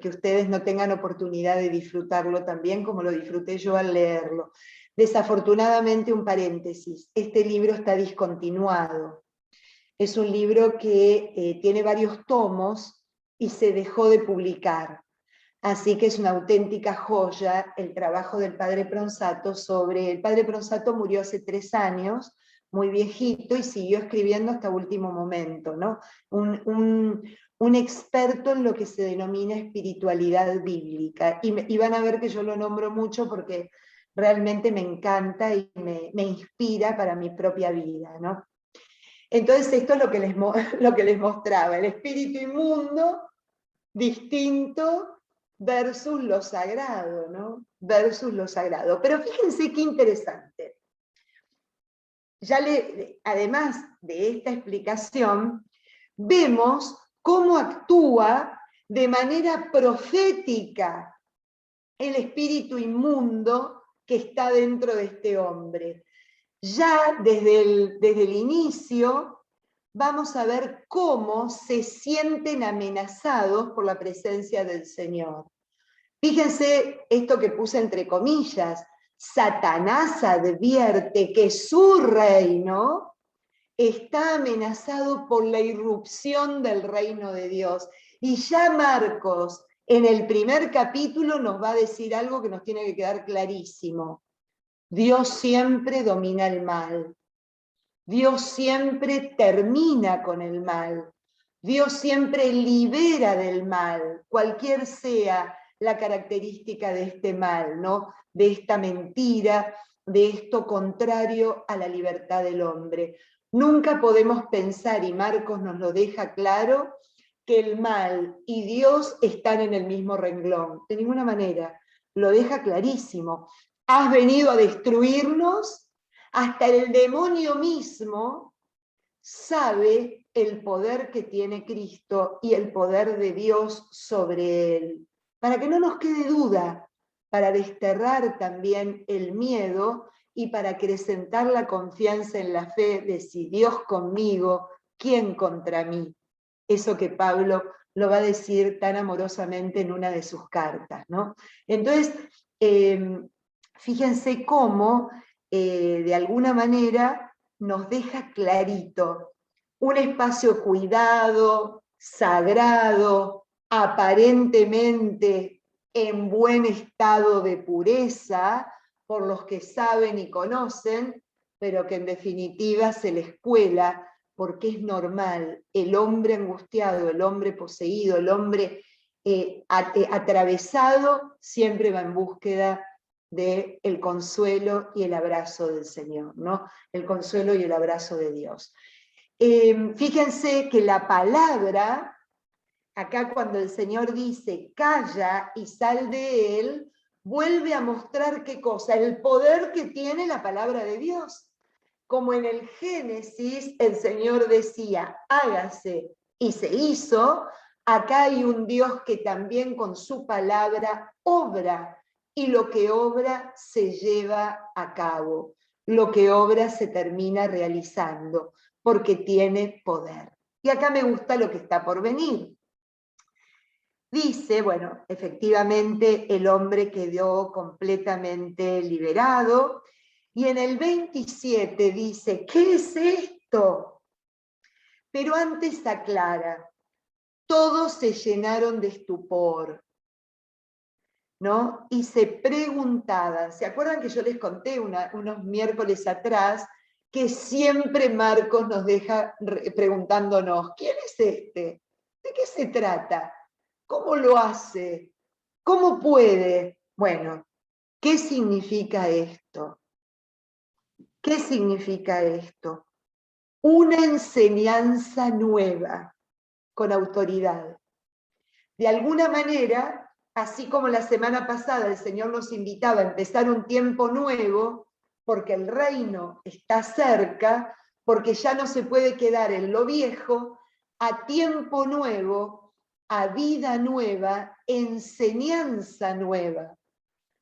ustedes no tengan oportunidad de disfrutarlo también como lo disfruté yo al leerlo. Desafortunadamente, un paréntesis, este libro está discontinuado. Es un libro que tiene varios tomos y se dejó de publicar. Así que es una auténtica joya el trabajo del padre Pronsato sobre... El padre Pronsato murió hace 3 años, muy viejito, y siguió escribiendo hasta último momento, ¿no? Un experto en lo que se denomina espiritualidad bíblica. Y van a ver que yo lo nombro mucho porque realmente me encanta y me inspira para mi propia vida, ¿no? Entonces esto es lo que les mostraba, el espíritu inmundo, distinto, versus lo sagrado, ¿no? Versus lo sagrado. Pero fíjense qué interesante. Además de esta explicación, vemos cómo actúa de manera profética el espíritu inmundo que está dentro de este hombre. Ya desde el inicio vamos a ver cómo se sienten amenazados por la presencia del Señor. Fíjense esto que puse entre comillas, Satanás advierte que su reino está amenazado por la irrupción del reino de Dios. Y ya Marcos, en el primer capítulo, nos va a decir algo que nos tiene que quedar clarísimo. Dios siempre domina el mal. Dios siempre termina con el mal. Dios siempre libera del mal, cualquier sea la característica de este mal, ¿no? De esta mentira, de esto contrario a la libertad del hombre. Nunca podemos pensar, y Marcos nos lo deja claro, que el mal y Dios están en el mismo renglón. De ninguna manera. Lo deja clarísimo. Has venido a destruirnos. Hasta el demonio mismo sabe el poder que tiene Cristo y el poder de Dios sobre él, para que no nos quede duda, para desterrar también el miedo y para acrecentar la confianza en la fe de si Dios conmigo, ¿quién contra mí? Eso que Pablo lo va a decir tan amorosamente en una de sus cartas, ¿no? Entonces, fíjense cómo, de alguna manera, nos deja clarito un espacio cuidado, sagrado, aparentemente en buen estado de pureza, por los que saben y conocen, pero que en definitiva se les cuela, porque es normal, el hombre angustiado, el hombre poseído, el hombre atravesado, siempre va en búsqueda del consuelo y el abrazo del Señor, ¿no? El consuelo y el abrazo de Dios. Fíjense que la palabra, acá cuando el Señor dice, calla y sal de él, vuelve a mostrar qué cosa, el poder que tiene la palabra de Dios. Como en el Génesis el Señor decía, hágase, y se hizo, acá hay un Dios que también con su palabra obra, y lo que obra se lleva a cabo, lo que obra se termina realizando, porque tiene poder. Y acá me gusta lo que está por venir. Dice, bueno, efectivamente el hombre quedó completamente liberado, y en el 27 dice, ¿qué es esto? Pero antes aclara, todos se llenaron de estupor, ¿no? Y se preguntaban, ¿se acuerdan que yo les conté unos miércoles atrás que siempre Marcos nos deja preguntándonos, ¿quién es este? ¿De qué se trata? ¿Cómo lo hace? ¿Cómo puede? Bueno, ¿qué significa esto? ¿Qué significa esto? Una enseñanza nueva, con autoridad. De alguna manera, así como la semana pasada el Señor nos invitaba a empezar un tiempo nuevo, porque el reino está cerca, porque ya no se puede quedar en lo viejo, a tiempo nuevo, a vida nueva, enseñanza nueva.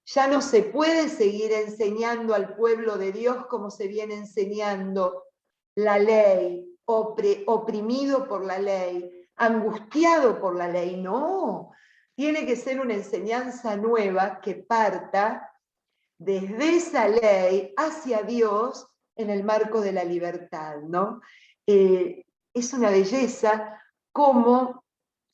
Ya no se puede seguir enseñando al pueblo de Dios como se viene enseñando la ley, oprimido por la ley, angustiado por la ley. No, tiene que ser una enseñanza nueva que parta desde esa ley hacia Dios en el marco de la libertad, ¿no? Es una belleza cómo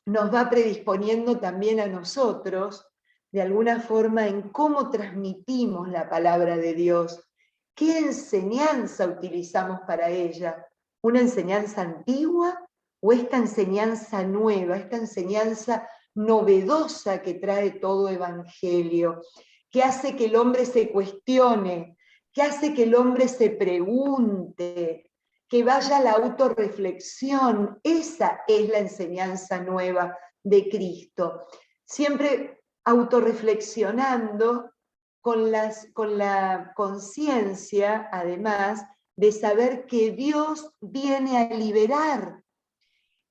nos va predisponiendo también a nosotros, de alguna forma, en cómo transmitimos la palabra de Dios, qué enseñanza utilizamos para ella, una enseñanza antigua o esta enseñanza nueva, esta enseñanza novedosa que trae todo evangelio, que hace que el hombre se cuestione, que hace que el hombre se pregunte, que vaya a la autorreflexión. Esa es la enseñanza nueva de Cristo. Siempre autorreflexionando con la conciencia, además, de saber que Dios viene a liberar,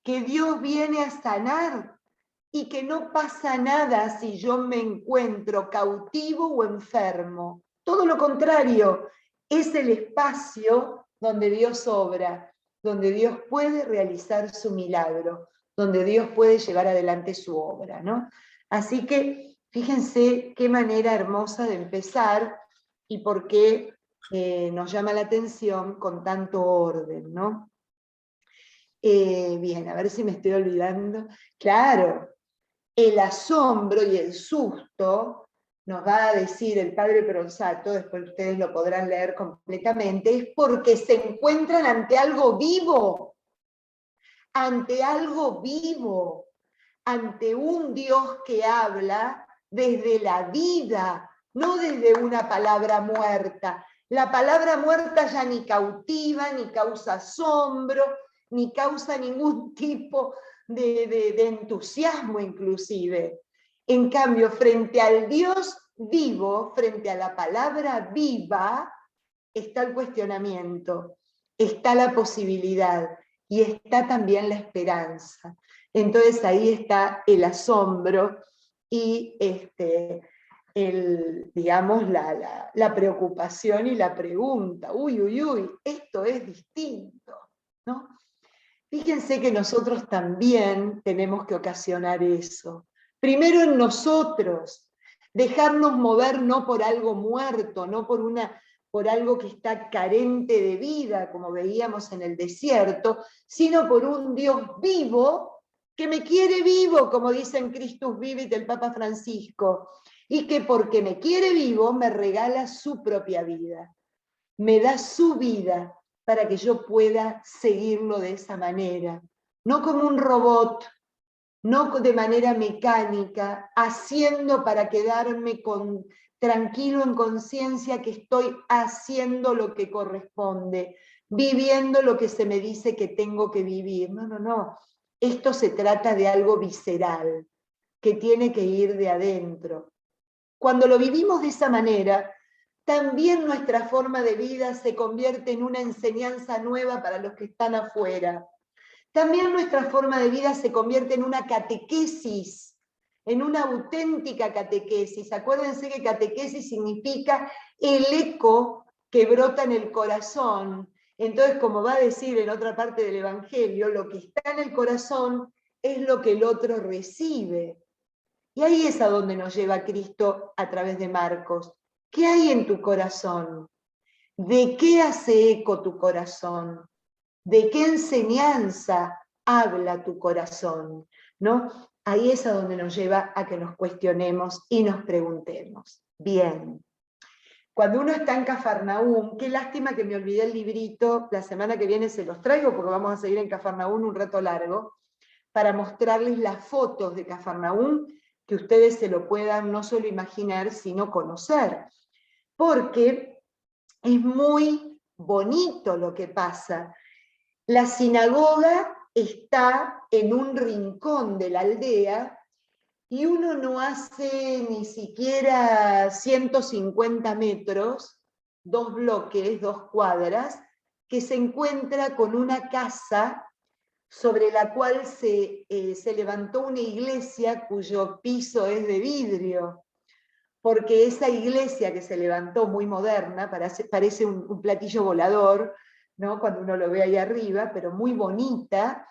que Dios viene a sanar, y que no pasa nada si yo me encuentro cautivo o enfermo. Todo lo contrario, es el espacio donde Dios obra, donde Dios puede realizar su milagro, donde Dios puede llevar adelante su obra, ¿no? Así que fíjense qué manera hermosa de empezar y por qué nos llama la atención con tanto orden, ¿no? Bien, a ver si me estoy olvidando. Claro, el asombro y el susto, nos va a decir el padre Peronzato, después ustedes lo podrán leer completamente, es porque se encuentran ante algo vivo, ante algo vivo, ante un Dios que habla desde la vida, no desde una palabra muerta. La palabra muerta ya ni cautiva, ni causa asombro, ni causa ningún tipo de entusiasmo inclusive. En cambio, frente al Dios vivo, frente a la palabra viva, está el cuestionamiento, está la posibilidad. y está también la esperanza. Entonces ahí está el asombro y digamos, la preocupación y la pregunta. Uy, uy, uy, esto es distinto, ¿no? Fíjense que nosotros también tenemos que ocasionar eso. Primero en nosotros, dejarnos mover no por algo muerto, no por algo que está carente de vida, como veíamos en el desierto, sino por un Dios vivo que me quiere vivo, como dice en Christus Vivit del Papa Francisco, y que porque me quiere vivo me regala su propia vida, me da su vida para que yo pueda seguirlo de esa manera, no como un robot, no de manera mecánica, haciendo para quedarme tranquilo en conciencia que estoy haciendo lo que corresponde, viviendo lo que se me dice que tengo que vivir. No, no, no. Esto se trata de algo visceral, que tiene que ir de adentro. Cuando lo vivimos de esa manera, también nuestra forma de vida se convierte en una enseñanza nueva para los que están afuera. También nuestra forma de vida se convierte en una catequesis, en una auténtica catequesis. Acuérdense que catequesis significa el eco que brota en el corazón. Entonces, como va a decir en otra parte del Evangelio, lo que está en el corazón es lo que el otro recibe. Y ahí es a donde nos lleva Cristo a través de Marcos. ¿Qué hay en tu corazón? ¿De qué hace eco tu corazón? ¿De qué enseñanza habla tu corazón? ¿No? Ahí es a donde nos lleva a que nos cuestionemos y nos preguntemos. Bien. Cuando uno está en Cafarnaúm, qué lástima que me olvidé el librito, la semana que viene se los traigo porque vamos a seguir en Cafarnaúm un rato largo, para mostrarles las fotos de Cafarnaúm, que ustedes se lo puedan no solo imaginar, sino conocer. Porque es muy bonito lo que pasa. La sinagoga está en un rincón de la aldea y uno no hace ni siquiera 150 metros, 2 bloques, 2 cuadras, que se encuentra con una casa sobre la cual se levantó una iglesia cuyo piso es de vidrio, porque esa iglesia que se levantó muy moderna, parece un platillo volador, ¿no? Cuando uno lo ve ahí arriba, pero muy bonita,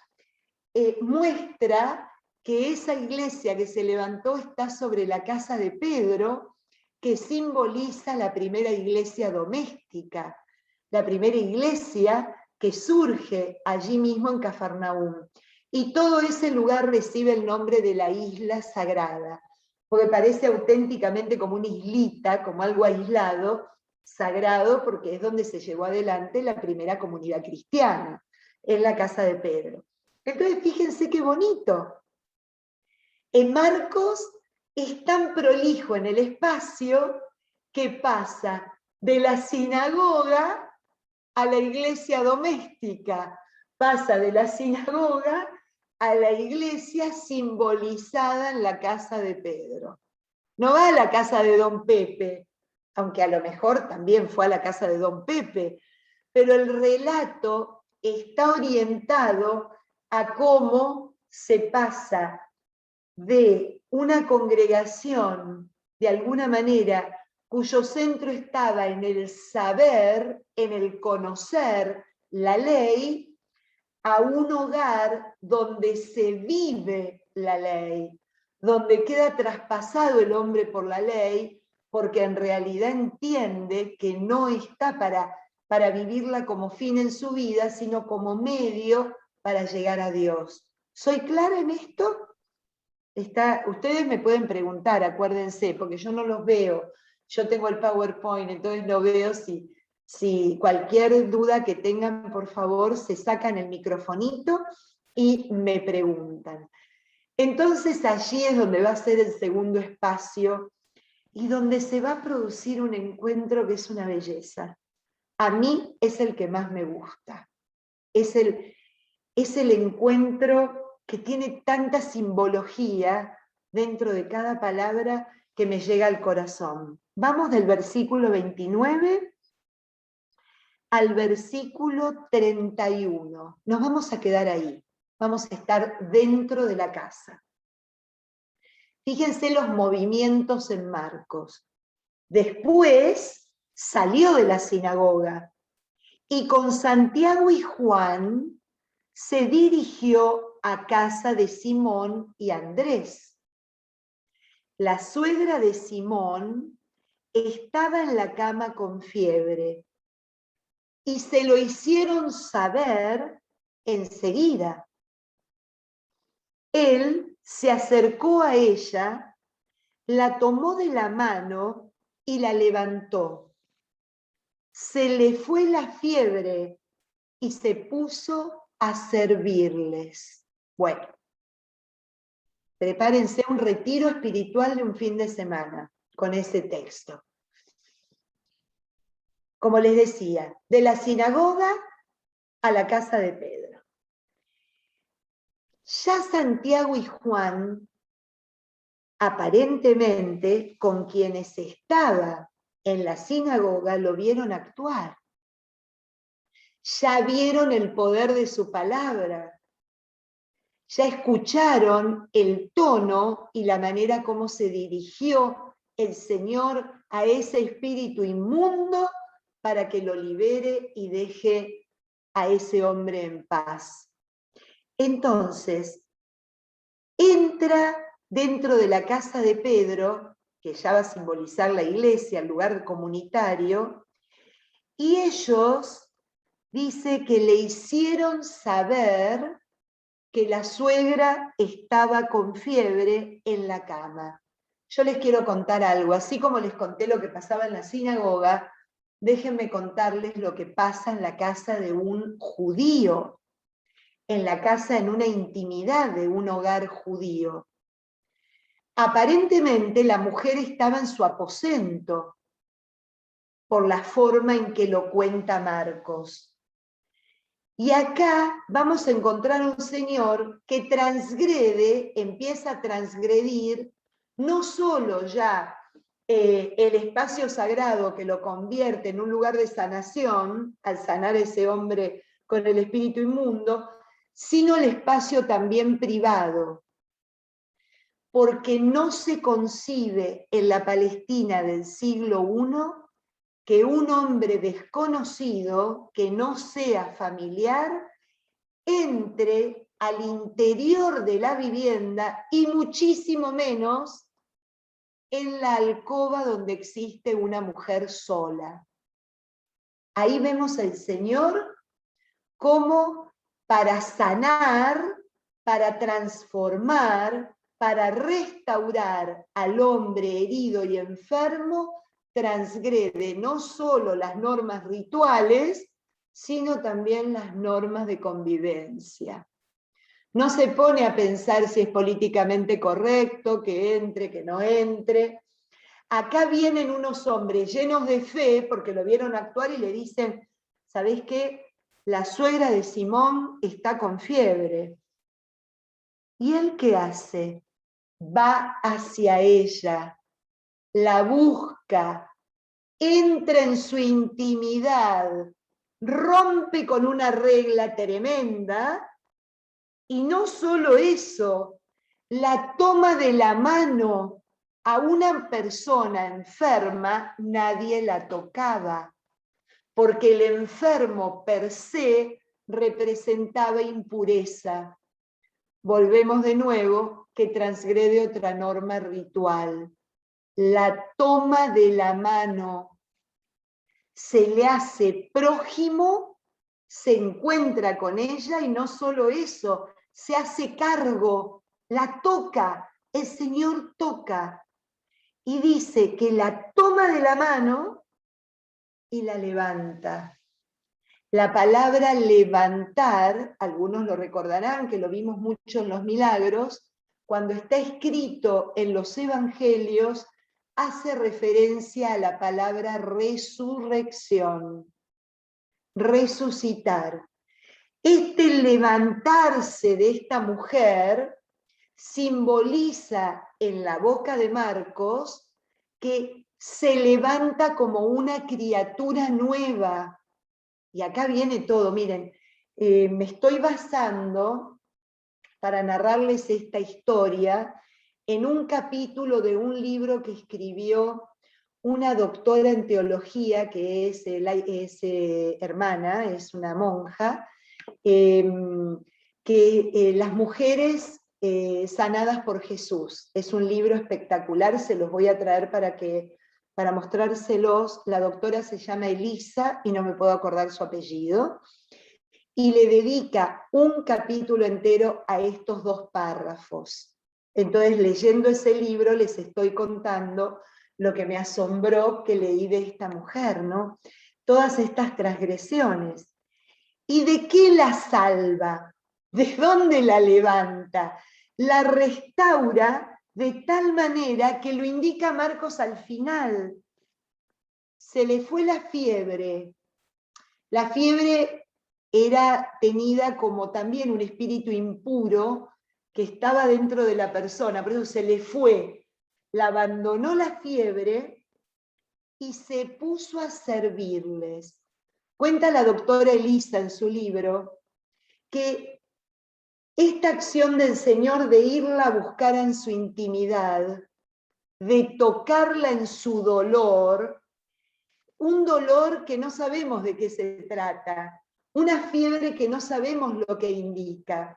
muestra que esa iglesia que se levantó está sobre la casa de Pedro, que simboliza la primera iglesia doméstica, la primera iglesia que surge allí mismo en Cafarnaúm. Y todo ese lugar recibe el nombre de la isla sagrada, porque parece auténticamente como una islita, como algo aislado, sagrado, porque es donde se llevó adelante la primera comunidad cristiana, en la casa de Pedro. Entonces, fíjense qué bonito. En Marcos es tan prolijo en el espacio que pasa de la sinagoga a la iglesia doméstica, pasa de la sinagoga a la iglesia simbolizada en la casa de Pedro. No va a la casa de Don Pepe, aunque a lo mejor también fue a la casa de Don Pepe, pero el relato está orientado a cómo se pasa de una congregación, de alguna manera, cuyo centro estaba en el saber, en el conocer la ley, a un hogar donde se vive la ley, donde queda traspasado el hombre por la ley, porque en realidad entiende que no está para vivirla como fin en su vida, sino como medio para llegar a Dios. ¿Soy clara en esto? Ustedes me pueden preguntar, acuérdense, porque yo no los veo. Yo tengo el PowerPoint, entonces no veo si cualquier duda que tengan, por favor, se sacan el microfonito y me preguntan. Entonces allí es donde va a ser el segundo espacio y donde se va a producir un encuentro que es una belleza. A mí es el que más me gusta. Es el encuentro que tiene tanta simbología dentro de cada palabra que me llega al corazón. Vamos del versículo 29 al versículo 31. Nos vamos a quedar ahí. Vamos a estar dentro de la casa. Fíjense los movimientos en Marcos. Después salió de la sinagoga y con Santiago y Juan se dirigió a casa de Simón y Andrés. La suegra de Simón estaba en la cama con fiebre y se lo hicieron saber enseguida. Él se acercó a ella, la tomó de la mano y la levantó. Se le fue la fiebre y se puso a servirles. Bueno, prepárense un retiro espiritual de un fin de semana con ese texto. Como les decía, de la sinagoga a la casa de Pedro. Ya Santiago y Juan, aparentemente, con quienes estaba en la sinagoga, lo vieron actuar. Ya vieron el poder de su palabra. Ya escucharon el tono y la manera como se dirigió el Señor a ese espíritu inmundo para que lo libere y deje a ese hombre en paz. Entonces, entra dentro de la casa de Pedro, que ya va a simbolizar la iglesia, el lugar comunitario, y ellos, dice que le hicieron saber que la suegra estaba con fiebre en la cama. Yo les quiero contar algo, así como les conté lo que pasaba en la sinagoga, déjenme contarles lo que pasa en la casa de un judío, en la casa, en una intimidad de un hogar judío. Aparentemente la mujer estaba en su aposento, por la forma en que lo cuenta Marcos. Y acá vamos a encontrar un señor que transgrede, empieza a transgredir, no solo ya el espacio sagrado que lo convierte en un lugar de sanación, al sanar a ese hombre con el espíritu inmundo, sino el espacio también privado. Porque no se concibe en la Palestina del siglo I que un hombre desconocido, que no sea familiar, entre al interior de la vivienda y muchísimo menos en la alcoba donde existe una mujer sola. Ahí vemos al Señor como para sanar, para transformar, para restaurar al hombre herido y enfermo, transgrede no solo las normas rituales, sino también las normas de convivencia. No se pone a pensar si es políticamente correcto, que entre, que no entre. Acá vienen unos hombres llenos de fe, porque lo vieron actuar y le dicen, ¿sabés qué? La suegra de Simón está con fiebre. ¿Y él qué hace? Va hacia ella, la busca, entra en su intimidad, rompe con una regla tremenda, y no solo eso, la toma de la mano. A una persona enferma nadie la tocaba, porque el enfermo per se representaba impureza. Volvemos de nuevo que transgrede otra norma ritual. La toma de la mano, se le hace prójimo, se encuentra con ella y no solo eso, se hace cargo, la toca, el Señor toca y dice que la toma de la mano y la levanta. La palabra levantar, algunos lo recordarán, que lo vimos mucho en los milagros, cuando está escrito en los evangelios, hace referencia a la palabra resurrección, resucitar. Este levantarse de esta mujer simboliza en la boca de Marcos que se levanta como una criatura nueva, Y acá viene todo, miren, me estoy basando para narrarles esta historia en un capítulo de un libro que escribió una doctora en teología, que es hermana, es una monja, que las mujeres sanadas por Jesús. Es un libro espectacular, se los voy a traer para mostrárselos. La doctora se llama Elisa y no me puedo acordar su apellido, y le dedica un capítulo entero a estos 2 párrafos. Entonces, leyendo ese libro, les estoy contando lo que me asombró que leí de esta mujer, ¿no? Todas estas transgresiones. ¿Y de qué la salva? ¿De dónde la levanta? La restaura de tal manera que lo indica Marcos al final. Se le fue la fiebre. La fiebre era tenida como también un espíritu impuro que estaba dentro de la persona, por eso se le fue, la abandonó la fiebre y se puso a servirles. Cuenta la doctora Elisa en su libro que esta acción del Señor de irla a buscar en su intimidad, de tocarla en su dolor, un dolor que no sabemos de qué se trata, una fiebre que no sabemos lo que indica.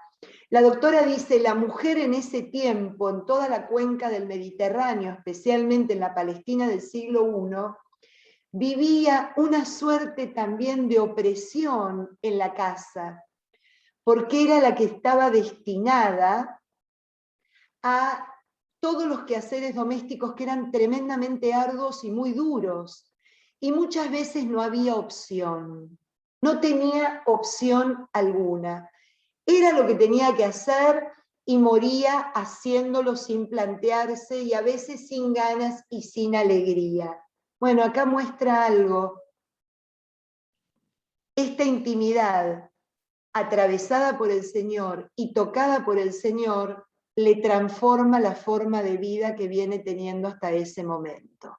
La doctora dice, la mujer en ese tiempo, en toda la cuenca del Mediterráneo, especialmente en la Palestina del siglo I, vivía una suerte también de opresión en la casa, porque era la que estaba destinada a todos los quehaceres domésticos que eran tremendamente arduos y muy duros. Y muchas veces no había opción, no tenía opción alguna. Era lo que tenía que hacer y moría haciéndolo sin plantearse y a veces sin ganas y sin alegría. Bueno, acá muestra algo. Esta intimidad atravesada por el Señor y tocada por el Señor le transforma la forma de vida que viene teniendo hasta ese momento.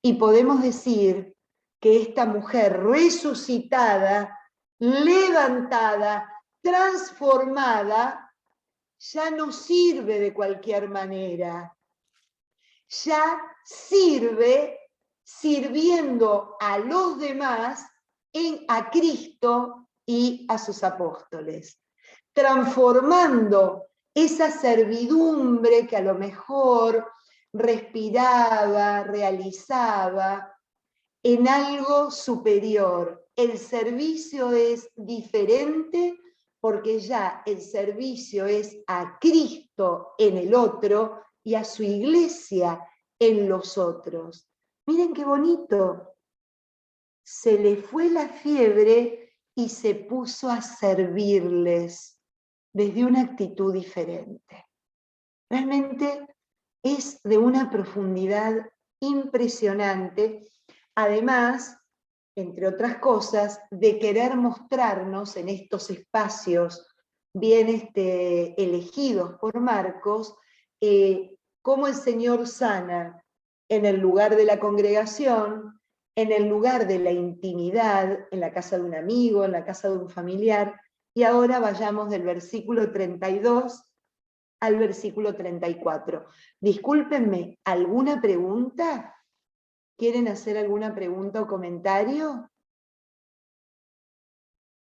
Y podemos decir que esta mujer resucitada, levantada, transformada, ya no sirve de cualquier manera, ya sirve sirviendo a los demás, a Cristo y a sus apóstoles, transformando esa servidumbre que a lo mejor respiraba, realizaba, en algo superior. El servicio es diferente porque ya el servicio es a Cristo en el otro y a su iglesia en los otros. Miren qué bonito. Se le fue la fiebre y se puso a servirles desde una actitud diferente. Realmente es de una profundidad impresionante, además, entre otras cosas, de querer mostrarnos en estos espacios bien elegidos por Marcos, cómo el Señor sana en el lugar de la congregación, en el lugar de la intimidad, en la casa de un amigo, en la casa de un familiar. Y ahora vayamos del versículo 32 al versículo 34. Discúlpenme, ¿alguna pregunta? ¿Quieren hacer alguna pregunta o comentario?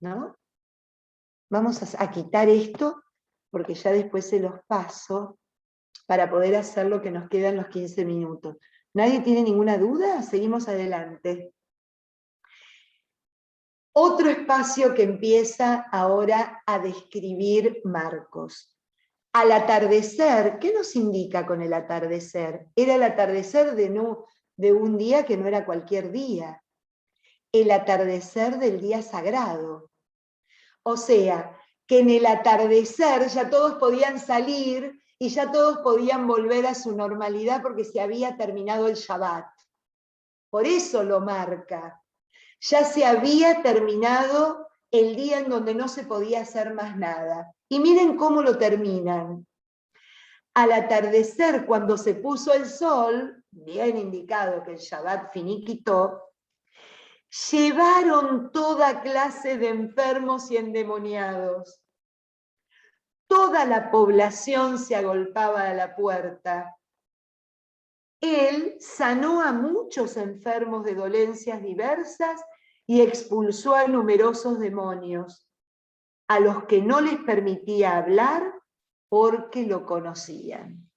¿No? Vamos a quitar esto, porque ya después se los paso, para poder hacer lo que nos quedan los 15 minutos. ¿Nadie tiene ninguna duda? Seguimos adelante. Otro espacio que empieza ahora a describir Marcos. Al atardecer, ¿qué nos indica con el atardecer? Era el atardecer de un día que no era cualquier día, el atardecer del día sagrado. O sea, que en el atardecer ya todos podían salir y ya todos podían volver a su normalidad porque se había terminado el Shabbat. Por eso lo marca. Ya se había terminado el día en donde no se podía hacer más nada. Y miren cómo lo terminan. Al atardecer, cuando se puso el sol, bien indicado que el Shabbat finiquitó, Llevaron toda clase de enfermos y endemoniados. Toda la población se agolpaba a la puerta. Él sanó a muchos enfermos de dolencias diversas y expulsó a numerosos demonios, a los que no les permitía hablar porque lo conocían.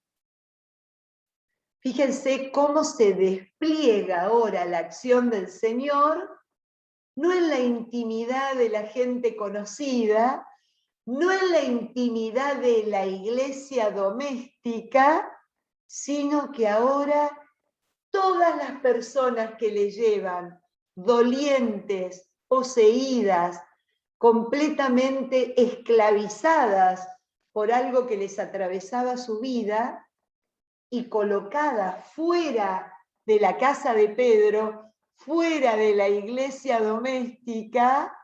Fíjense cómo se despliega ahora la acción del Señor, no en la intimidad de la gente conocida, no en la intimidad de la iglesia doméstica, sino que ahora todas las personas que le llevan dolientes, poseídas, completamente esclavizadas por algo que les atravesaba su vida, y colocadas fuera de la casa de Pedro, fuera de la iglesia doméstica,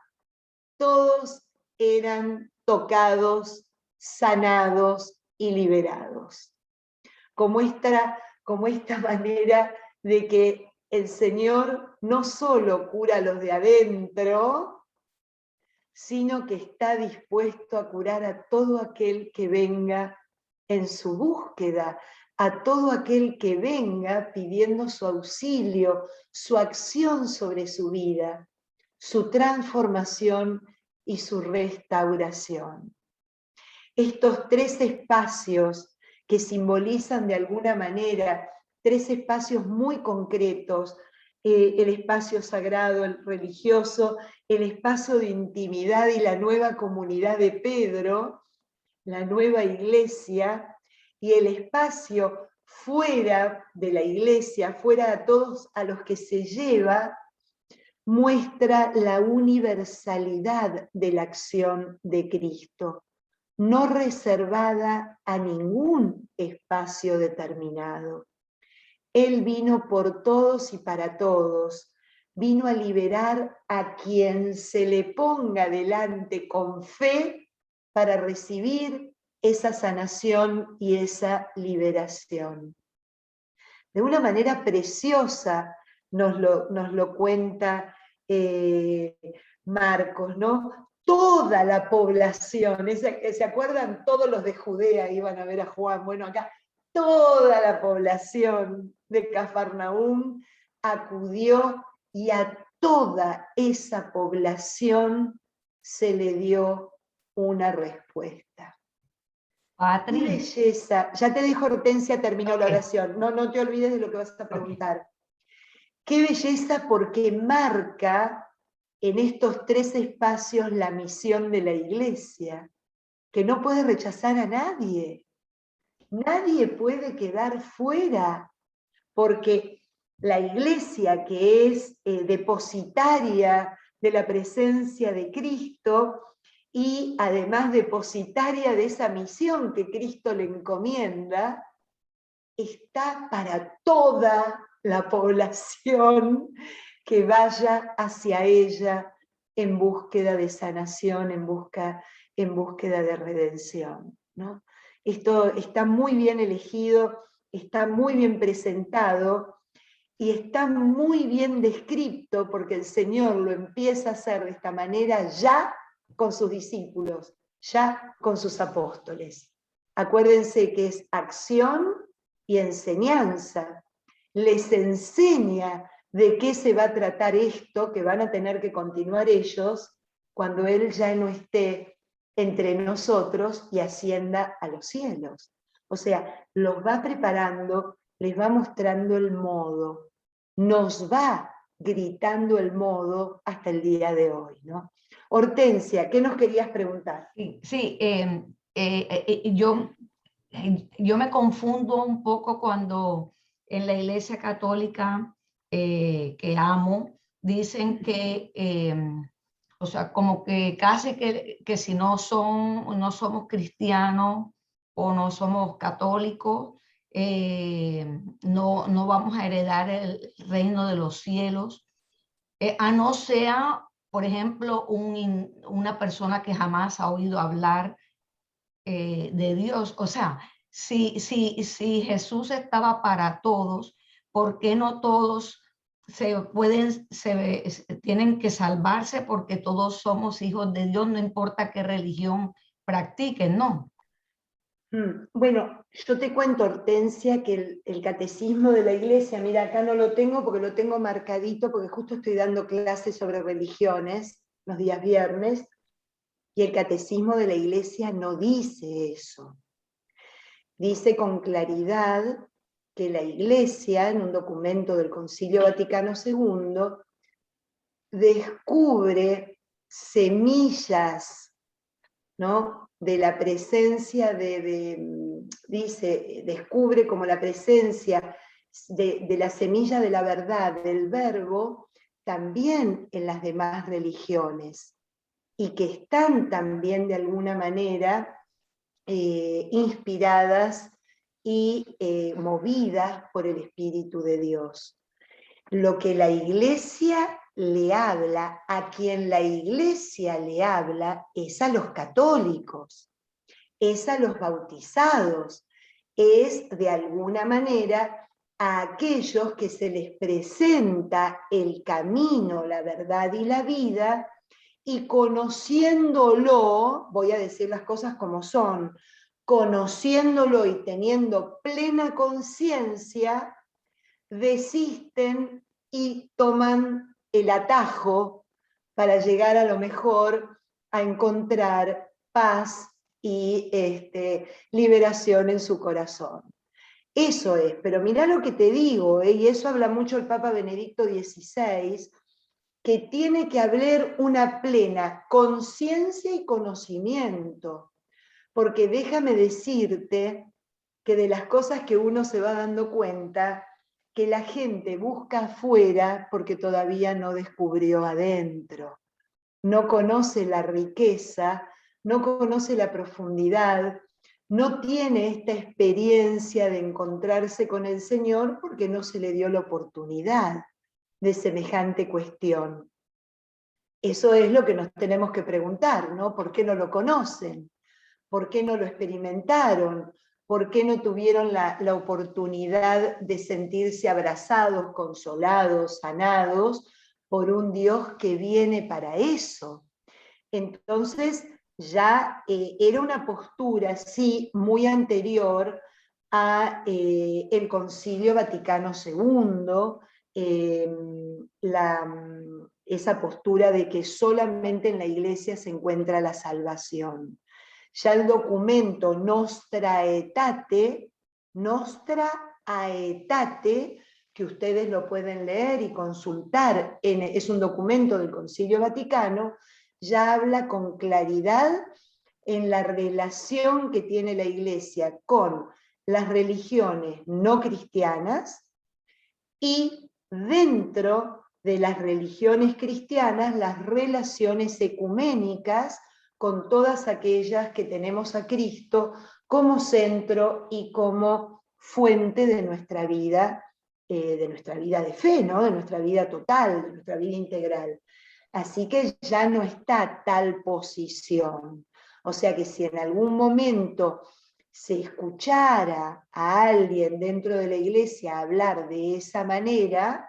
todos eran tocados, sanados y liberados. Como esta manera de que el Señor no solo cura a los de adentro, sino que está dispuesto a curar a todo aquel que venga en su búsqueda, a todo aquel que venga pidiendo su auxilio, su acción sobre su vida, su transformación y su restauración. Estos tres espacios que simbolizan de alguna manera tres espacios muy concretos, el espacio sagrado, el religioso, el espacio de intimidad y la nueva comunidad de Pedro, la nueva iglesia, y el espacio fuera de la iglesia, fuera de todos a los que se lleva, muestra la universalidad de la acción de Cristo, no reservada a ningún espacio determinado. Él vino por todos y para todos, vino a liberar a quien se le ponga delante con fe para recibir esa sanación y esa liberación. De una manera preciosa nos lo cuenta Marcos, ¿no? Toda la población, ¿se acuerdan? Todos los de Judea iban a ver a Juan. Bueno, acá toda la población de Cafarnaúm acudió y a toda esa población se le dio una respuesta. Patri. ¡Qué belleza! Ya te dijo Hortensia, terminó la Ok. oración. No te olvides de lo que vas a preguntar. Qué belleza, porque marca en estos tres espacios la misión de la iglesia, que no puede rechazar a nadie. Nadie puede quedar fuera, porque la iglesia, que es depositaria de la presencia de Cristo y además depositaria de esa misión que Cristo le encomienda, está para toda la población que vaya hacia ella en búsqueda de sanación, en búsqueda de redención, ¿no? Esto está muy bien elegido, está muy bien presentado y está muy bien descrito, porque el Señor lo empieza a hacer de esta manera ya con sus discípulos, ya con sus apóstoles. Acuérdense que es acción y enseñanza. Les enseña de qué se va a tratar esto, que van a tener que continuar ellos cuando Él ya no esté entre nosotros y ascienda a los cielos. O sea, los va preparando, les va mostrando el modo, nos va gritando el modo hasta el día de hoy, ¿no? Hortensia, ¿qué nos querías preguntar? Sí, yo me confundo un poco cuando en la Iglesia Católica que amo, dicen que, o sea, como que casi que si no somos cristianos o no somos católicos, no vamos a heredar el reino de los cielos, a no sea, por ejemplo, una persona que jamás ha oído hablar de Dios. O sea, si Jesús estaba para todos, ¿por qué no todos tienen que salvarse porque todos somos hijos de Dios, no importa qué religión practiquen, ¿no? Bueno, yo te cuento, Hortensia, que el catecismo de la iglesia, mira, acá no lo tengo porque lo tengo marcadito, porque justo estoy dando clases sobre religiones los días viernes, y el catecismo de la iglesia no dice eso. Dice con claridad que la iglesia, en un documento del Concilio Vaticano II, descubre semillas, ¿no?, de la presencia dice, descubre como la presencia de la semilla de la verdad, del verbo, también en las demás religiones, y que están también de alguna manera inspiradas y movidas por el Espíritu de Dios. Lo que la iglesia le habla, a quien la iglesia le habla, es a los católicos, es a los bautizados, es de alguna manera a aquellos que se les presenta el camino, la verdad y la vida, y conociéndolo, voy a decir las cosas como son, conociéndolo y teniendo plena conciencia, desisten y toman el atajo para llegar a lo mejor a encontrar paz y liberación en su corazón. Eso es, pero mirá lo que te digo, y eso habla mucho el Papa Benedicto XVI, que tiene que haber una plena conciencia y conocimiento, porque déjame decirte que de las cosas que uno se va dando cuenta, que la gente busca afuera porque todavía no descubrió adentro, no conoce la riqueza, no conoce la profundidad, no tiene esta experiencia de encontrarse con el Señor porque no se le dio la oportunidad de semejante cuestión. Eso es lo que nos tenemos que preguntar, ¿no? ¿Por qué no lo conocen? ¿Por qué no lo experimentaron? ¿Por qué no tuvieron la oportunidad de sentirse abrazados, consolados, sanados por un Dios que viene para eso? Entonces ya era una postura, sí, muy anterior a el Concilio Vaticano II, esa postura de que solamente en la Iglesia se encuentra la salvación. Ya el documento Nostra Aetate, que ustedes lo pueden leer y consultar, es un documento del Concilio Vaticano, ya habla con claridad en la relación que tiene la Iglesia con las religiones no cristianas y dentro de las religiones cristianas las relaciones ecuménicas con todas aquellas que tenemos a Cristo como centro y como fuente de nuestra vida de fe, ¿no? De nuestra vida total, de nuestra vida integral. Así que ya no está tal posición. O sea que si en algún momento se escuchara a alguien dentro de la iglesia hablar de esa manera,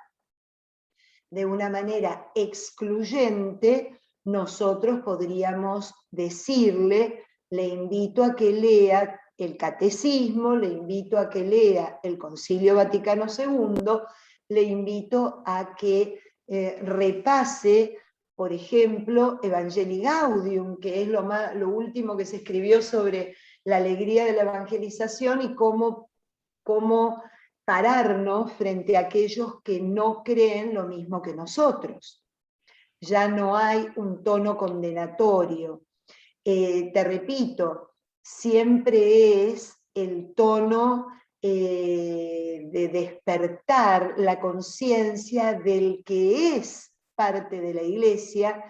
de una manera excluyente, nosotros podríamos decirle, le invito a que lea el catecismo, le invito a que lea el Concilio Vaticano II, le invito a que repase, por ejemplo, Evangelii Gaudium, que es lo último que se escribió sobre la alegría de la evangelización y cómo pararnos frente a aquellos que no creen lo mismo que nosotros. Ya no hay un tono condenatorio. Te repito, siempre es el tono de despertar la conciencia del que es parte de la iglesia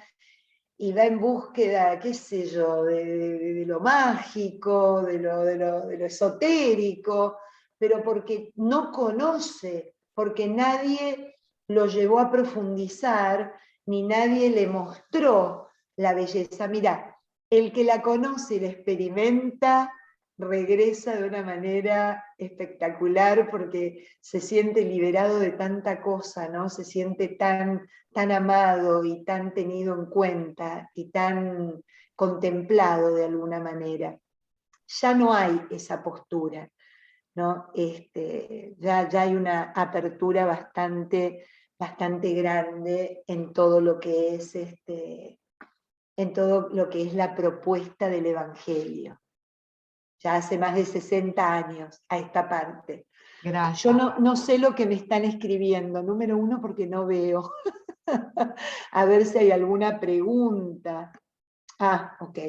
y va en búsqueda, qué sé yo, de lo mágico, de lo esotérico, pero porque no conoce, porque nadie lo llevó a profundizar, ni nadie le mostró la belleza. Mirá, el que la conoce y la experimenta, regresa de una manera espectacular porque se siente liberado de tanta cosa, ¿no? Se siente tan, tan amado y tan tenido en cuenta y tan contemplado de alguna manera. Ya no hay esa postura, ¿no? Ya hay una apertura bastante grande en todo lo que es en todo lo que es la propuesta del Evangelio. Ya hace más de 60 años a esta parte. Gracias. Yo no sé lo que me están escribiendo, número uno, porque no veo. A ver si hay alguna pregunta. Ah, ok.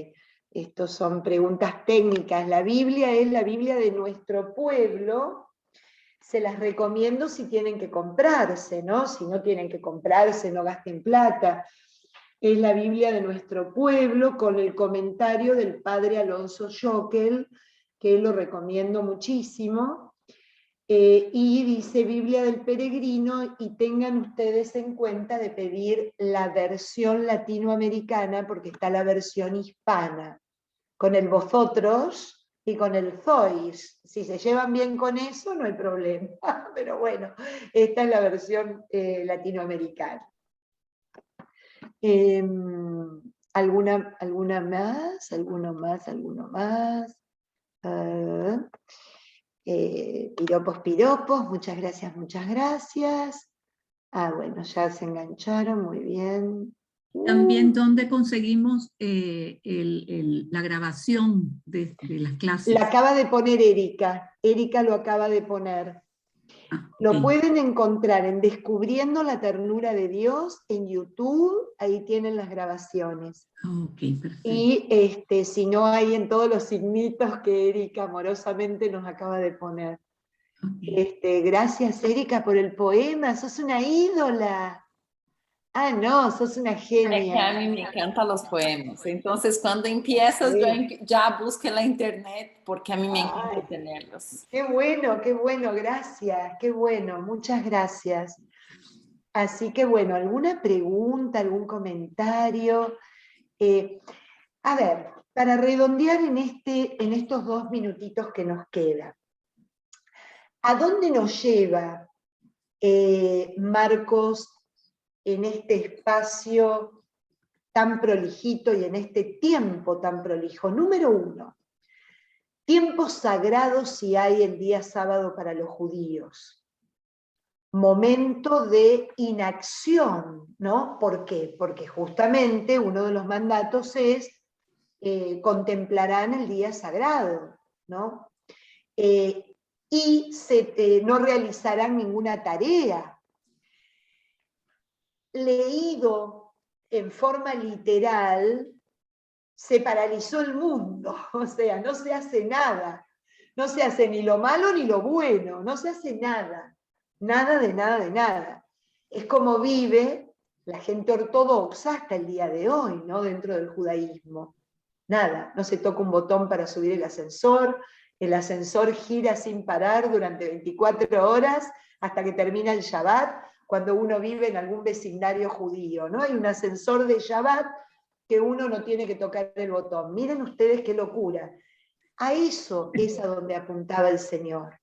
Estos son preguntas técnicas. La Biblia es la Biblia de nuestro pueblo. Se las recomiendo si tienen que comprarse, ¿no? Si no tienen que comprarse, no gasten plata. Es la Biblia de nuestro pueblo con el comentario del padre Alonso Schockel, que lo recomiendo muchísimo. Y dice Biblia del Peregrino, y tengan ustedes en cuenta de pedir la versión latinoamericana porque está la versión hispana, con el vosotros y con el sois. Si se llevan bien con eso, no hay problema. Pero bueno, esta es la versión latinoamericana. ¿Alguna más? ¿Alguno más? ¿Alguno más? Piropos, muchas gracias, muchas gracias. Ah, bueno, ya se engancharon, muy bien. También, ¿dónde conseguimos la grabación de las clases? La acaba de poner Erika. Erika lo acaba de poner. Ah, Lo ok. pueden encontrar en Descubriendo la Ternura de Dios en YouTube, ahí tienen las grabaciones. Ok, perfecto. Y si no, hay en todos los signitos que Erika amorosamente nos acaba de poner. Okay. Gracias, Erika, por el poema, sos una ídola. Ah, no, sos una Es que genia. a mí me encantan los poemas. Entonces, cuando empiezas, Sí. ya busca en la internet porque a mí me Ay, encanta tenerlos. qué bueno, gracias, qué bueno, muchas gracias. Así que bueno, ¿alguna pregunta, algún comentario? A ver, para redondear en estos 2 minutitos que nos quedan, ¿a dónde nos lleva Marcos en este espacio tan prolijito y en este tiempo tan prolijo? Número 1, tiempo sagrado si hay el día sábado para los judíos. Momento de inacción, ¿no? ¿Por qué? Porque justamente uno de los mandatos es contemplarán el día sagrado, ¿no? Y no realizarán ninguna tarea. Leído en forma literal, se paralizó el mundo, o sea, no se hace nada, no se hace ni lo malo ni lo bueno, no se hace nada, nada de nada de nada. Es como vive la gente ortodoxa hasta el día de hoy, ¿no? Dentro del judaísmo. Nada, no se toca un botón para subir el ascensor gira sin parar durante 24 horas hasta que termina el Shabbat, cuando uno vive en algún vecindario judío, ¿no? Hay un ascensor de Shabbat que uno no tiene que tocar el botón. Miren ustedes qué locura. A eso es a donde apuntaba el Señor.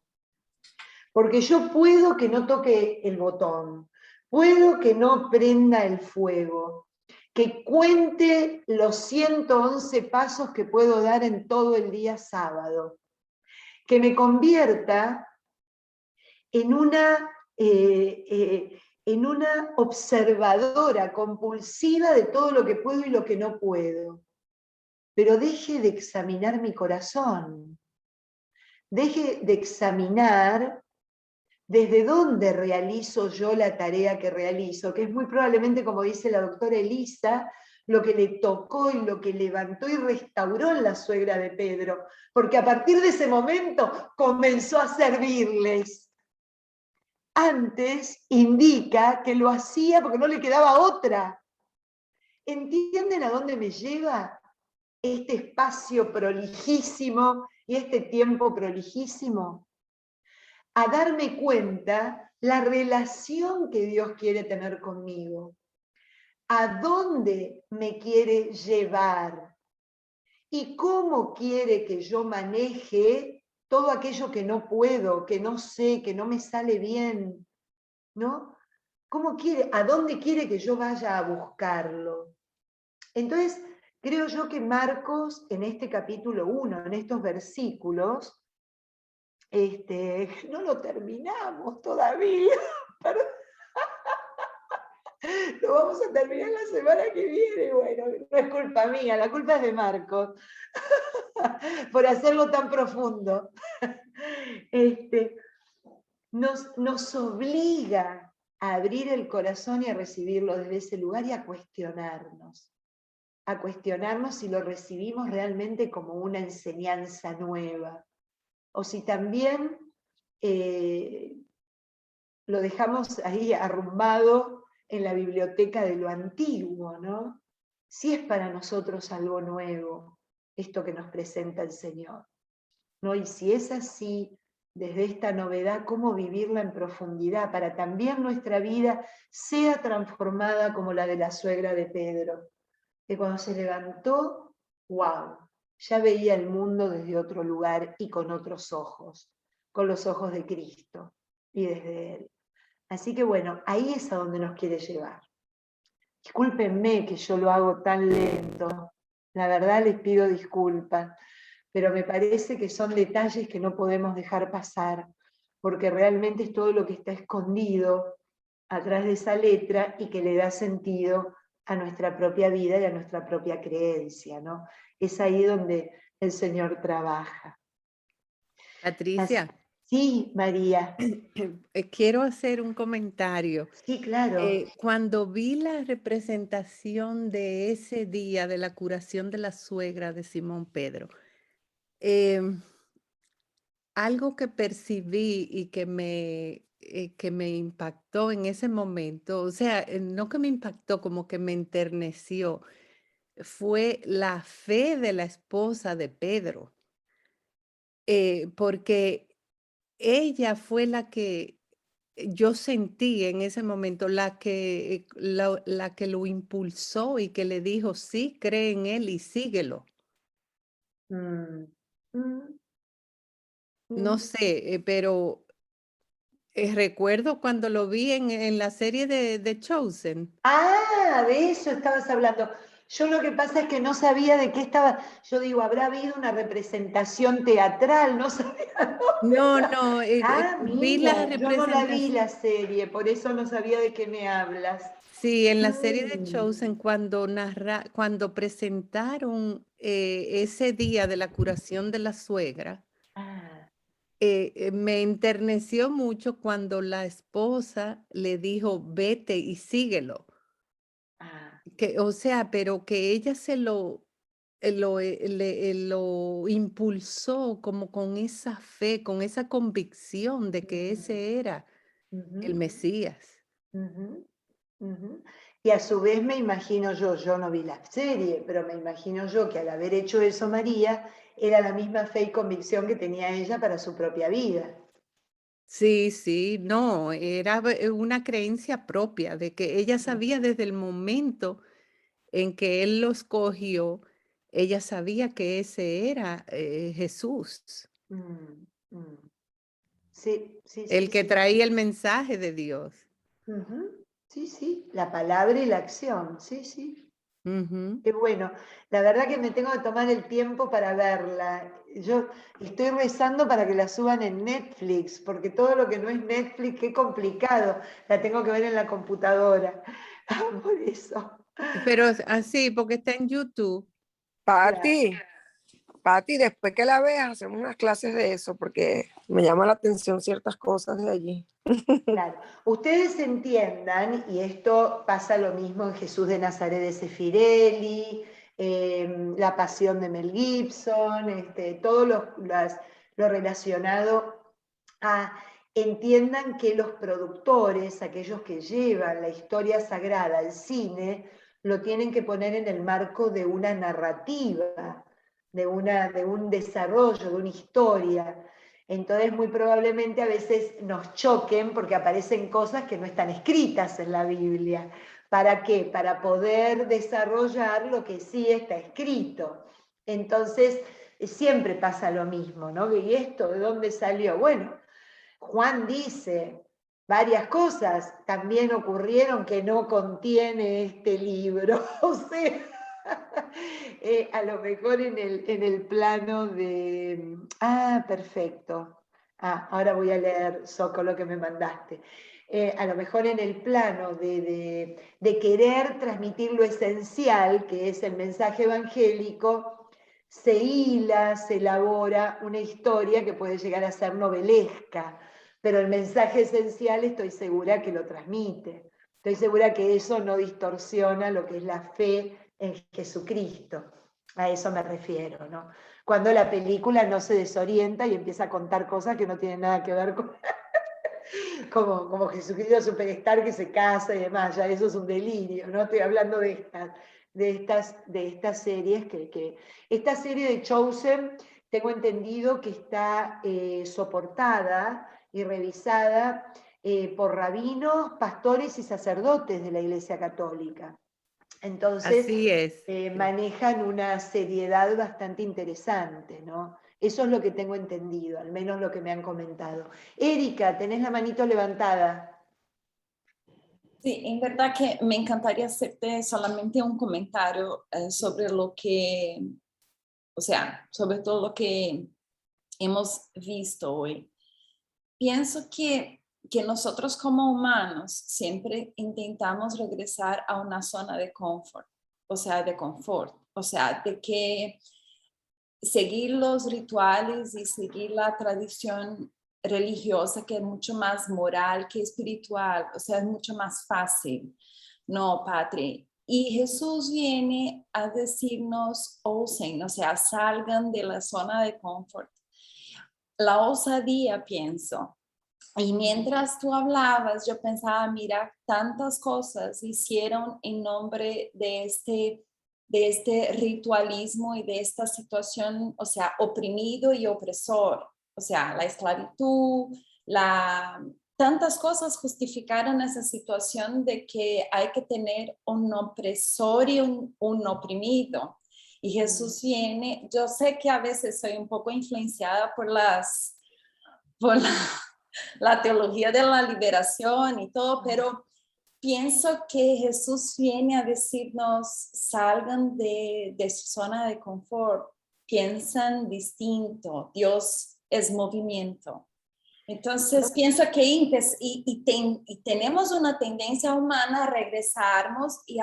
Porque yo puedo que no toque el botón, puedo que no prenda el fuego, que cuente los 111 pasos que puedo dar en todo el día sábado, que me convierta en una observadora compulsiva de todo lo que puedo y lo que no puedo. Pero deje de examinar mi corazón, deje de examinar desde dónde realizo yo la tarea que realizo, que es muy probablemente, como dice la doctora Elisa, lo que le tocó y lo que levantó y restauró en la suegra de Pedro, porque a partir de ese momento comenzó a servirles. Antes indica que lo hacía porque no le quedaba otra. ¿Entienden a dónde me lleva este espacio prolijísimo y este tiempo prolijísimo? A darme cuenta la relación que Dios quiere tener conmigo, a dónde me quiere llevar ¿Y cómo quiere que yo maneje todo aquello que no puedo, que no sé, que no me sale bien? ¿No? ¿Cómo quiere, a dónde quiere que yo vaya a buscarlo? Entonces, creo yo que Marcos, en este capítulo 1, en estos versículos, no lo terminamos todavía, perdón. Lo vamos a terminar la semana que viene. Bueno, no es culpa mía, la culpa es de Marcos, por hacerlo tan profundo. Nos obliga a abrir el corazón y a recibirlo desde ese lugar y a cuestionarnos si lo recibimos realmente como una enseñanza nueva, o si también lo dejamos ahí arrumbado en la biblioteca de lo antiguo, ¿no? Si es para nosotros algo nuevo, esto que nos presenta el Señor, ¿no? Y si es así, desde esta novedad, cómo vivirla en profundidad, para también nuestra vida sea transformada como la de la suegra de Pedro, que cuando se levantó, wow, ya veía el mundo desde otro lugar y con otros ojos, con los ojos de Cristo y desde Él. Así que bueno, ahí es a donde nos quiere llevar. Discúlpenme que yo lo hago tan lento, la verdad les pido disculpas, pero me parece que son detalles que no podemos dejar pasar, porque realmente es todo lo que está escondido atrás de esa letra y que le da sentido a nuestra propia vida y a nuestra propia creencia, ¿no? Es ahí donde el Señor trabaja. Patricia, Sí, María. quiero hacer un comentario. Sí, claro. Cuando vi la representación de ese día de la curación de la suegra de Simón Pedro, algo que percibí y que me impactó en ese momento, o sea, no que me impactó, como que me enterneció, fue la fe de la esposa de Pedro, porque ella fue la que yo sentí en ese momento, la que lo impulsó y que le dijo, sí, cree en él y síguelo. Mm, mm, No mm. sé, pero recuerdo cuando lo vi en la serie de Chosen. Ah, de eso estabas hablando. Yo lo que pasa es que no sabía de qué estaba. Yo digo, habrá habido una representación teatral, no sabía dónde No, era. no, Ah, vi la mira, yo no la vi representación. la serie, por eso no sabía de qué me hablas. Sí, en la serie de Mm. Chosen, cuando presentaron ese día de la curación de la suegra, Ah, me enterneció mucho cuando la esposa le dijo, vete y síguelo. ah. O sea, pero que ella lo impulsó como con esa fe, con esa convicción de que ese era el Ujú, Mesías. ujú, ujú. Y a su vez me imagino yo no vi la serie, pero me imagino yo que al haber hecho eso María, era la misma fe y convicción que tenía ella para su propia vida. Sí, sí, no, era una creencia propia de que ella sabía desde el momento en que él lo escogió, ella sabía que ese era Jesús, Mm, mm. Sí, sí, el sí, que sí. traía el mensaje de Dios. Ujú. Sí, sí, la palabra y la acción, sí, sí. Ujú. Qué bueno. La verdad que me tengo que tomar el tiempo para verla. Yo estoy rezando para que la suban en Netflix, porque todo lo que no es Netflix, qué complicado. La tengo que ver en la computadora. Por eso. Pero así, porque está en YouTube. Claro. Pati, después que la veas, hacemos unas clases de eso, porque me llama la atención ciertas cosas de allí. Claro, ustedes entiendan, y esto pasa lo mismo en Jesús de Nazaret de Sefirelli, La Pasión de Mel Gibson, todo lo relacionado a, entiendan que los productores, aquellos que llevan la historia sagrada al cine, lo tienen que poner en el marco de una narrativa, de un desarrollo, de una historia. Entonces, muy probablemente a veces nos choquen porque aparecen cosas que no están escritas en la Biblia. ¿Para qué? Para poder desarrollar lo que sí está escrito. Entonces, siempre pasa lo mismo, ¿no? ¿Y esto de dónde salió? Bueno, Juan dice varias cosas, también ocurrieron que no contiene este libro, o sea, a lo mejor en el plano de... Ah, perfecto. Ahora voy a leer, Soco, lo que me mandaste. A lo mejor en el plano de querer transmitir lo esencial, que es el mensaje evangélico, se hila, se elabora una historia que puede llegar a ser novelesca, pero el mensaje esencial estoy segura que lo transmite. Estoy segura que eso no distorsiona lo que es la fe en Jesucristo. A eso me refiero, ¿no? Cuando la película no se desorienta y empieza a contar cosas que no tienen nada que ver con... como Jesucristo Superstar que se casa y demás, ya eso es un delirio, ¿no? Estoy hablando de estas series que... Esta serie de Chosen, tengo entendido que está soportada y revisada por rabinos, pastores y sacerdotes de la Iglesia Católica. Entonces, Así es. manejan una seriedad bastante interesante, ¿no? Eso es lo que tengo entendido, al menos lo que me han comentado. Erika, tenés la manito levantada. Sí, en verdad que me encantaría hacerte solamente un comentario sobre lo que, o sea, sobre todo lo que hemos visto hoy. Pienso que nosotros como humanos siempre intentamos regresar a una zona de confort, o sea, de que seguir los rituales y seguir la tradición religiosa, que es mucho más moral que espiritual, o sea, es mucho más fácil. No, Patri. Y Jesús viene a decirnos, osen, o sea, salgan de la zona de confort. La osadía, pienso. Y mientras tú hablabas, yo pensaba, mira, tantas cosas hicieron en nombre de este ritualismo y de esta situación, o sea, oprimido y opresor. O sea, la esclavitud, tantas cosas justificaron esa situación de que hay que tener un opresor y un oprimido. Y Jesús viene, yo sé que a veces soy un poco influenciada por la teología de la liberación y todo, pero pienso que Jesús viene a decirnos, salgan de su zona de confort, piensan distinto, Dios es movimiento. Entonces pienso que tenemos una tendencia humana a regresarnos y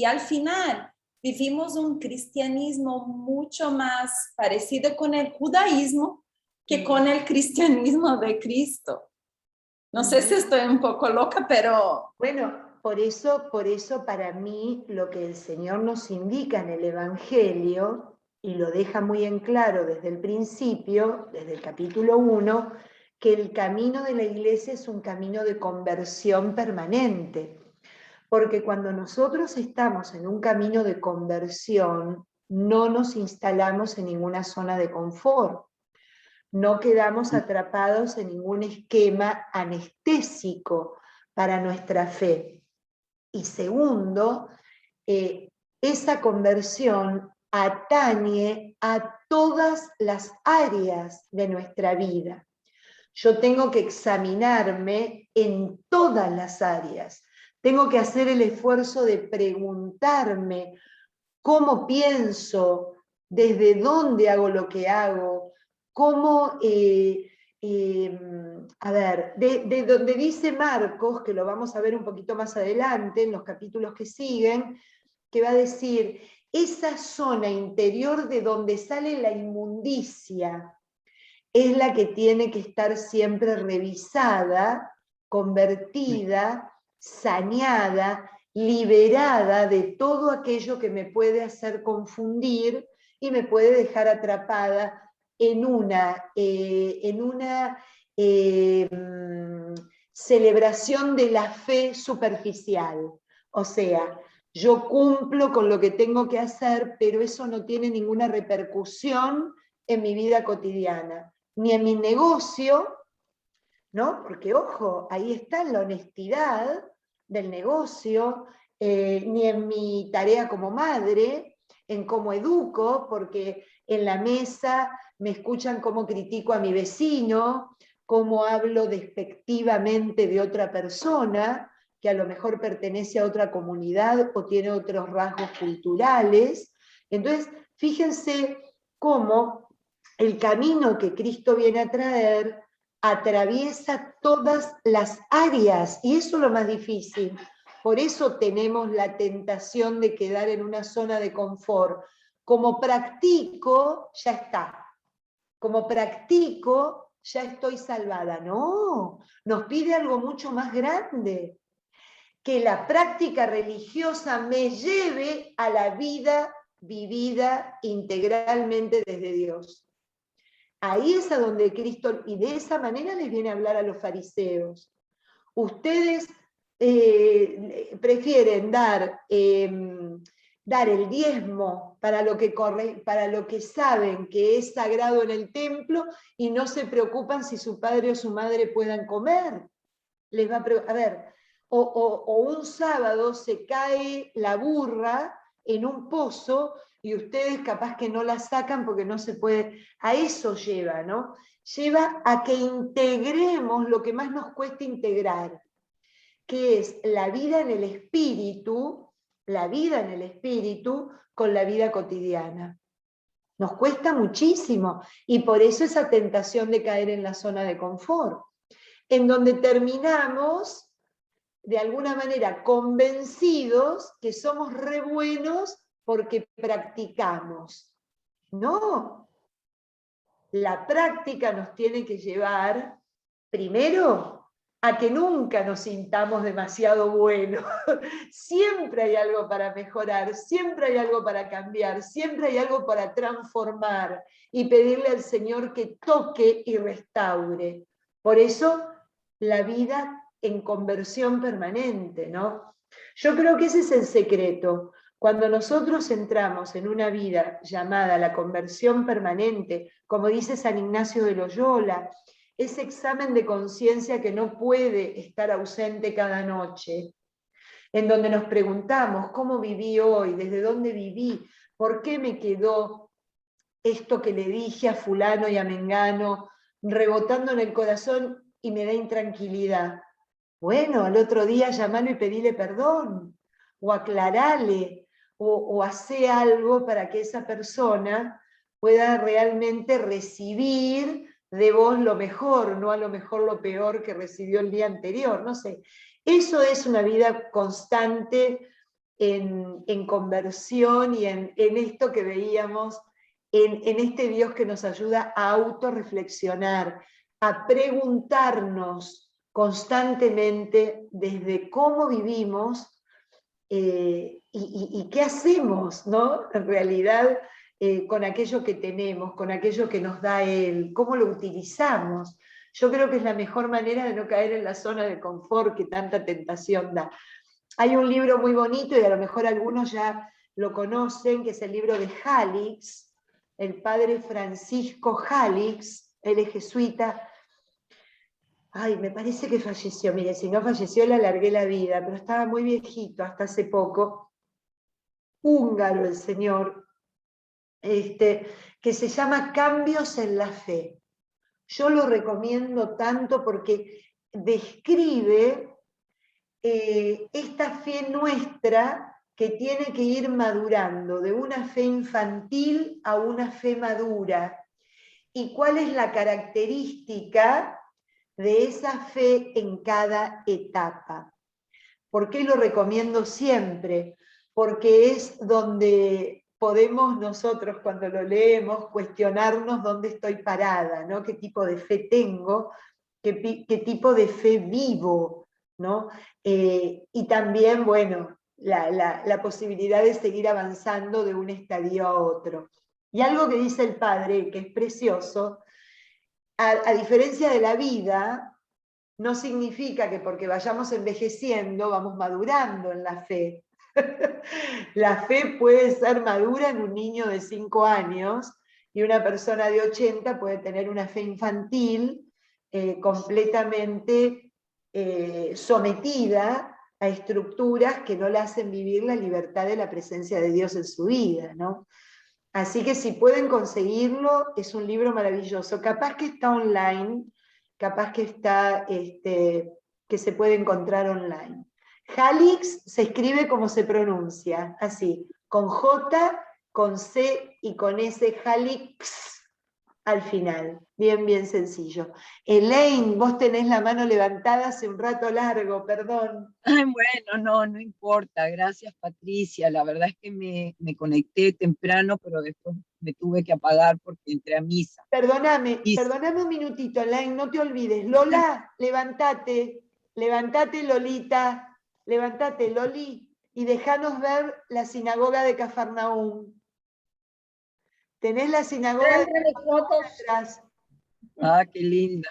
al final vivimos un cristianismo mucho más parecido con el judaísmo que con el cristianismo de Cristo. No sé si estoy un poco loca, pero... Bueno, por eso para mí lo que el Señor nos indica en el Evangelio, y lo deja muy en claro desde el principio, desde el capítulo 1, que el camino de la iglesia es un camino de conversión permanente. Porque cuando nosotros estamos en un camino de conversión, no nos instalamos en ninguna zona de confort. No quedamos atrapados en ningún esquema anestésico para nuestra fe. Y segundo, esa conversión atañe a todas las áreas de nuestra vida. Yo tengo que examinarme en todas las áreas. Tengo que hacer el esfuerzo de preguntarme cómo pienso, desde dónde hago lo que hago, cómo, a ver, de donde dice Marcos, que lo vamos a ver un poquito más adelante, en los capítulos que siguen, que va a decir, esa zona interior de donde sale la inmundicia, es la que tiene que estar siempre revisada, convertida, saneada, liberada de todo aquello que me puede hacer confundir y me puede dejar atrapada en una celebración de la fe superficial. O sea, yo cumplo con lo que tengo que hacer, pero eso no tiene ninguna repercusión en mi vida cotidiana, ni en mi negocio, ¿no? Porque, ojo, ahí está la honestidad del negocio, ni en mi tarea como madre, en cómo educo, porque en la mesa me escuchan cómo critico a mi vecino, cómo hablo despectivamente de otra persona, que a lo mejor pertenece a otra comunidad o tiene otros rasgos culturales. Entonces, fíjense cómo el camino que Cristo viene a traer atraviesa todas las áreas, y eso es lo más difícil. Por eso tenemos la tentación de quedar en una zona de confort. Como practico, ya está. Como practico, ya estoy salvada. No, nos pide algo mucho más grande. Que la práctica religiosa me lleve a la vida vivida integralmente desde Dios. Ahí es a donde Cristo, y de esa manera les viene a hablar a los fariseos. Ustedes prefieren dar el diezmo para lo que saben que es sagrado en el templo y no se preocupan si su padre o su madre puedan comer. Les va a ver, o un sábado se cae la burra en un pozo y ustedes capaz que no la sacan porque no se puede. A eso lleva, ¿no? Lleva a que integremos lo que más nos cuesta integrar, que es la vida en el espíritu con la vida cotidiana. Nos cuesta muchísimo y por eso esa tentación de caer en la zona de confort, en donde terminamos de alguna manera convencidos que somos re buenos porque practicamos. No, la práctica nos tiene que llevar, primero, a que nunca nos sintamos demasiado buenos. Siempre hay algo para mejorar, siempre hay algo para cambiar, siempre hay algo para transformar y pedirle al Señor que toque y restaure. Por eso, la vida en conversión permanente, ¿no? Yo creo que ese es el secreto. Cuando nosotros entramos en una vida llamada la conversión permanente, como dice San Ignacio de Loyola, ese examen de conciencia que no puede estar ausente cada noche, en donde nos preguntamos cómo viví hoy, desde dónde viví, por qué me quedó esto que le dije a fulano y a mengano rebotando en el corazón y me da intranquilidad. Bueno, al otro día llamalo y pedile perdón, o aclarale, o hace algo para que esa persona pueda realmente recibir de vos lo mejor, no a lo mejor lo peor que recibió el día anterior, no sé. Eso es una vida constante en conversión y en esto que veíamos, en este Dios que nos ayuda a autorreflexionar, a preguntarnos constantemente desde cómo vivimos y qué hacemos, ¿no? En realidad, con aquello que tenemos, con aquello que nos da Él, cómo lo utilizamos. Yo creo que es la mejor manera de no caer en la zona de confort que tanta tentación da. Hay un libro muy bonito, y a lo mejor algunos ya lo conocen, que es el libro de Jalix, el padre Francisco Jalix, él es jesuita. Ay, me parece que falleció, mire, si no falleció le alargué la vida, pero estaba muy viejito hasta hace poco. Húngaro el señor, que se llama Cambios en la Fe. Yo lo recomiendo tanto porque describe esta fe nuestra que tiene que ir madurando de una fe infantil a una fe madura. ¿Y cuál es la característica de esa fe en cada etapa? ¿Por qué lo recomiendo siempre? Porque es donde podemos nosotros, cuando lo leemos, cuestionarnos dónde estoy parada, ¿no? ¿Qué tipo de fe tengo? ¿Qué tipo de fe vivo? ¿No? Y también, bueno, la posibilidad de seguir avanzando de un estadio a otro. Y algo que dice el padre, que es precioso, a diferencia de la vida, no significa que porque vayamos envejeciendo vamos madurando en la fe. La fe puede ser madura en un niño de 5 años y una persona de 80 puede tener una fe infantil completamente sometida a estructuras que no le hacen vivir la libertad de la presencia de Dios en su vida, ¿no? Así que si pueden conseguirlo, es un libro maravilloso. Capaz que está online, capaz que está, que se puede encontrar online. Jalix se escribe como se pronuncia, así, con J, con C y con S, Jalix al final. Bien, bien sencillo. Elaine, vos tenés la mano levantada hace un rato largo, perdón. Ay, bueno, no importa. Gracias, Patricia. La verdad es que me conecté temprano, pero después me tuve que apagar porque entré a misa. Perdóname Y un minutito, Elaine, no te olvides. Lola, levántate, Lolita, levántate, Loli, y déjanos ver la sinagoga de Cafarnaúm. Tenés la sinagoga de Cafarnaúm atrás. qué linda.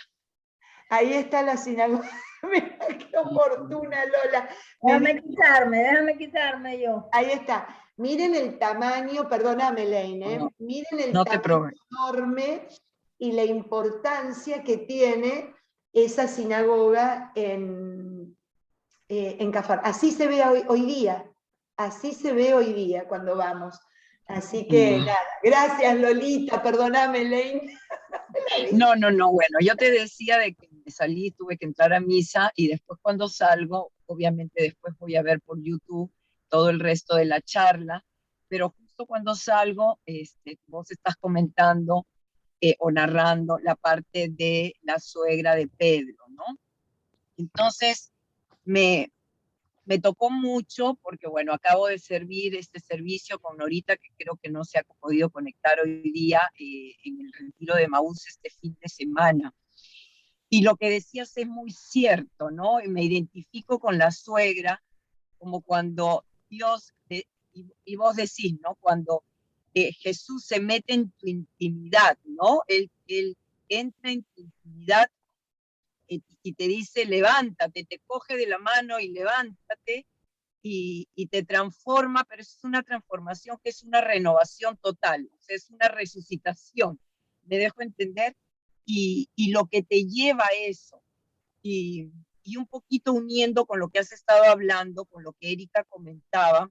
Ahí está la sinagoga. Mira qué oportuna, Lola. Déjame quitarme yo. Ahí está. Miren el tamaño, perdóname, Elaine, miren el No te tamaño enorme y la importancia que tiene esa sinagoga en Cafar. Así se ve hoy día, así se ve hoy día cuando vamos. Así que nada, gracias Lolita, perdóname, Elaine. No, bueno, yo te decía de que me salí, tuve que entrar a misa y después cuando salgo, obviamente después voy a ver por YouTube todo el resto de la charla, pero justo cuando salgo, vos estás comentando o narrando la parte de la suegra de Pedro, ¿no? Entonces, me tocó mucho porque, bueno, acabo de servir este servicio con Norita, que creo que no se ha podido conectar hoy día en el retiro de Maús este fin de semana. Y lo que decías es muy cierto, ¿no? Y me identifico con la suegra, como cuando Dios, y vos decís, ¿no? Cuando Jesús se mete en tu intimidad, ¿no? Él entra en tu intimidad y te dice, levántate, te coge de la mano y levántate, y te transforma, pero es una transformación que es una renovación total, o sea, es una resucitación, ¿me dejo entender? Y lo que te lleva a eso, y un poquito uniendo con lo que has estado hablando, con lo que Erika comentaba,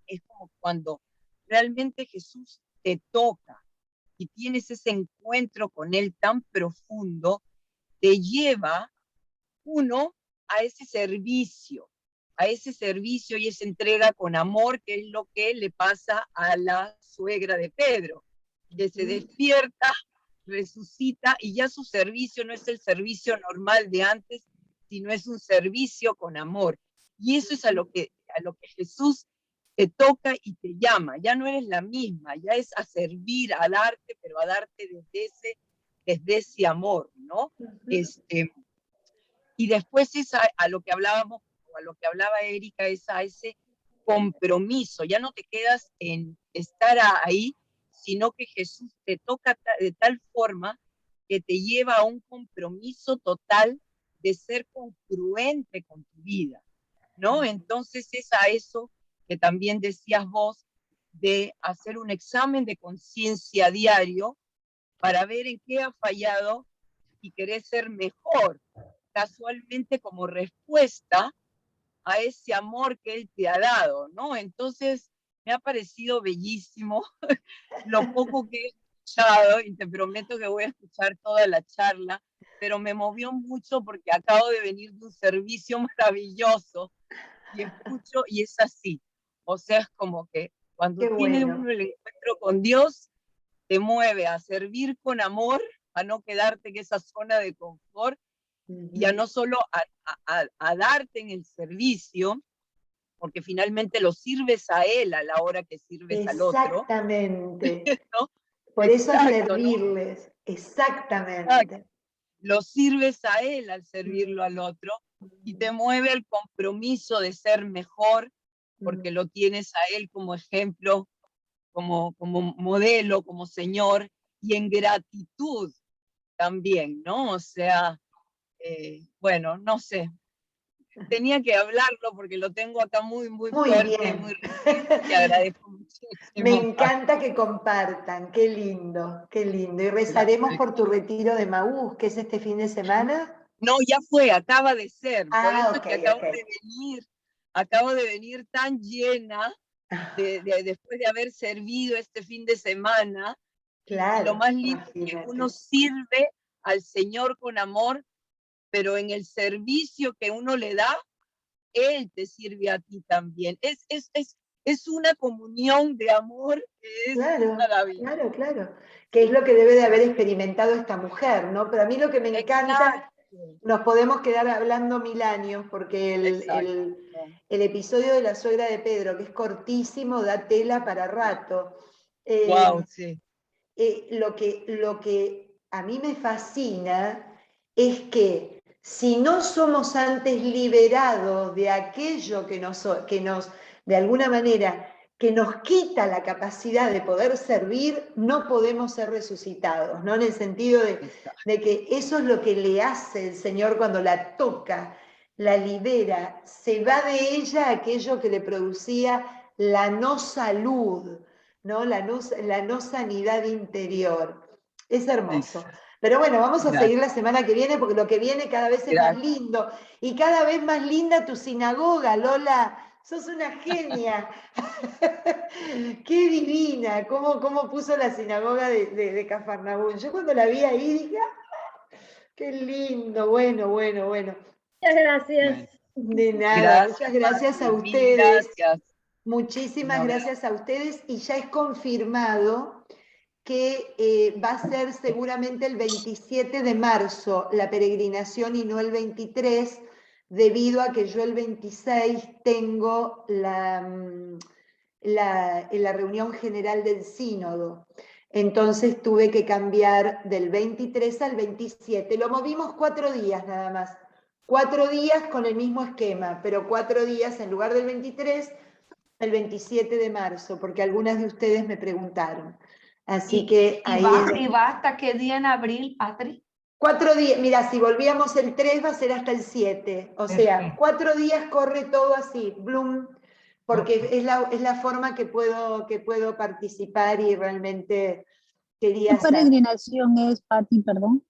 es como cuando realmente Jesús te toca y tienes ese encuentro con Él tan profundo, te lleva uno a ese servicio y esa entrega con amor, que es lo que le pasa a la suegra de Pedro, que se despierta, resucita y ya su servicio no es el servicio normal de antes, sino es un servicio con amor. Y eso es a lo que Jesús te toca y te llama. Ya no eres la misma, ya es a servir, a darte, pero a darte desde ese amor, ¿no? Y después es a lo que hablábamos, o a lo que hablaba Erika, es a ese compromiso. Ya no te quedas en estar ahí, sino que Jesús te toca de tal forma que te lleva a un compromiso total de ser congruente con tu vida, ¿no? Entonces es a eso que también decías vos, de hacer un examen de conciencia diario para ver en qué ha fallado y querer ser mejor, casualmente como respuesta a ese amor que Él te ha dado, ¿no? Entonces, me ha parecido bellísimo lo poco que he escuchado, y te prometo que voy a escuchar toda la charla, pero me movió mucho porque acabo de venir de un servicio maravilloso y escucho y es así. O sea, es como que cuando tiene uno el encuentro con Dios, te mueve a servir con amor, a no quedarte en esa zona de confort, y a no solo a darte en el servicio, porque finalmente lo sirves a Él a la hora que sirves al otro. Exactamente. ¿No? Por eso servirles, ¿no? Exactamente. Lo sirves a Él al servirlo al otro, y te mueve el compromiso de ser mejor, porque lo tienes a Él como ejemplo, como modelo, como Señor, y en gratitud también, ¿no? O sea, bueno, no sé, tenía que hablarlo porque lo tengo acá muy fuerte, bien. muy reciente, y agradezco muchísimo. Me encanta que compartan, qué lindo, qué lindo. Y rezaremos por tu retiro de Maús, que es este fin de semana. No, ya fue, acaba de ser, por eso okay, es que acabo de venir, acabo de venir tan llena después de haber servido este fin de semana. Claro, y lo más lindo es que imagínate. uno sirve al Señor con amor, pero en el servicio que uno le da, Él te sirve a ti también. Es una comunión de amor que es Claro, maravillosa. claro. Que es lo que debe de haber experimentado esta mujer, ¿no? Pero a mí lo que me encanta, nos podemos quedar hablando 1000 años, porque el episodio de la suegra de Pedro, que es cortísimo, da tela para rato. Wow, sí. Lo que a mí me fascina es que si no somos antes liberados de aquello que nos de alguna manera, que nos quita la capacidad de poder servir, no podemos ser resucitados, ¿no? En el sentido de que eso es lo que le hace el Señor cuando la toca, la libera, se va de ella aquello que le producía la no salud, ¿no? La no sanidad interior. Es hermoso. Pero bueno, vamos a seguir la semana que viene, porque lo que viene cada vez es más lindo. Y cada vez más linda tu sinagoga, Lola. Sos una genia. Qué divina. ¿Cómo puso la sinagoga de Cafarnaúm? Yo cuando la vi ahí dije, ¡ah! Qué lindo. Bueno. Muchas gracias. De nada. Gracias, Muchas gracias a Mil ustedes. gracias. Muchísimas gracias a ustedes, y ya es confirmado que va a ser seguramente el 27 de marzo la peregrinación y no el 23, debido a que yo el 26 tengo la reunión general del sínodo. Entonces tuve que cambiar del 23 al 27. Lo movimos 4 días nada más. 4 días con el mismo esquema, pero 4 días en lugar del 23, el 27 de marzo, porque algunas de ustedes me preguntaron. Así que ahí... ¿Y va hasta qué día en abril, Patri? 4 días, mira, si volvíamos el 3 va a ser hasta el 7, o sea, 4 días corre todo así, bloom, porque es la forma que puedo participar y realmente quería ¿Qué peregrinación es, Pati, perdón?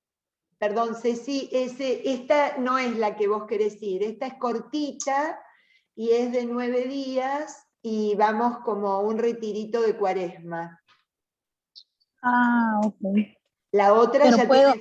Perdón, Ceci, esta no es la que vos querés ir, esta es cortita y es de 9 días y vamos como un retirito de Cuaresma. Ah, ok. La otra Pero ya puedo...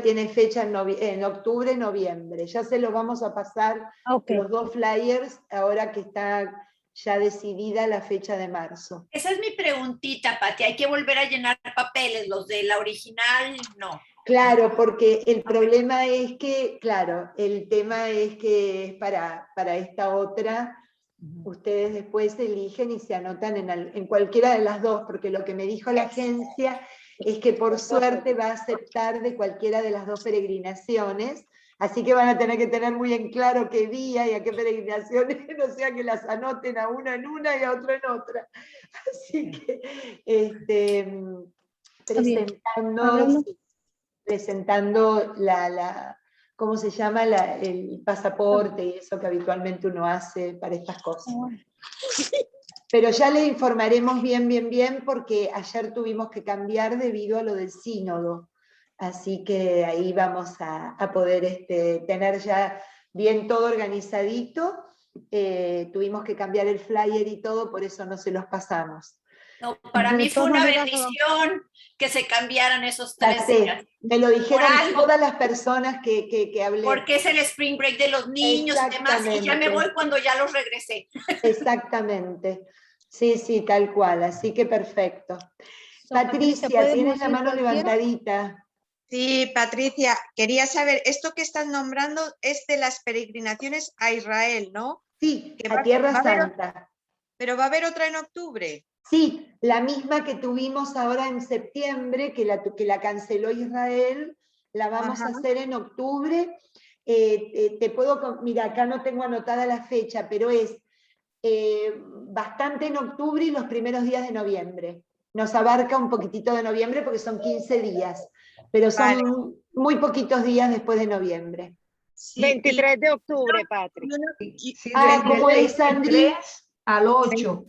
tiene fecha en octubre, noviembre. Ya se los vamos a pasar los 2 flyers ahora que está ya decidida la fecha de marzo. Esa es mi preguntita, Pati. ¿Hay que volver a llenar papeles? Los de la original, no. Claro, porque el problema es que, claro, el tema es que es para esta otra, ustedes después eligen y se anotan en cualquiera de las dos, porque lo que me dijo la agencia es que por suerte va a aceptar de cualquiera de las 2 peregrinaciones, así que van a tener que tener muy en claro qué día y a qué peregrinaciones, no sea que las anoten a una en una y a otra en otra. Así que, presentando ¿cómo se llama? El pasaporte y eso que habitualmente uno hace para estas cosas. Pero ya le informaremos bien, porque ayer tuvimos que cambiar debido a lo del sínodo. Así que ahí vamos a poder tener ya bien todo organizadito. Tuvimos que cambiar el flyer y todo, por eso no se los pasamos. No, para mí fue una bendición que se cambiaran esos 3 días. Me lo dijeron todas las personas que hablé. Porque es el spring break de los niños y demás, y ya me voy cuando ya los regresé. Exactamente. Sí, tal cual, así que perfecto. Patricia, tienes la mano levantadita. Sí, Patricia, quería saber, esto que estás nombrando es de las peregrinaciones a Israel, ¿no? Sí, a Tierra Santa. ¿Pero va a haber otra en octubre? Sí, la misma que tuvimos ahora en septiembre, que la canceló Israel, la vamos a hacer en octubre. Mira, acá no tengo anotada la fecha, pero es bastante en octubre y los primeros días de noviembre. Nos abarca un poquitito de noviembre porque son 15 días, pero son muy poquitos días después de noviembre. Sí, 23 de octubre, Patri. ¿Cómo es, Sandri? Al 8.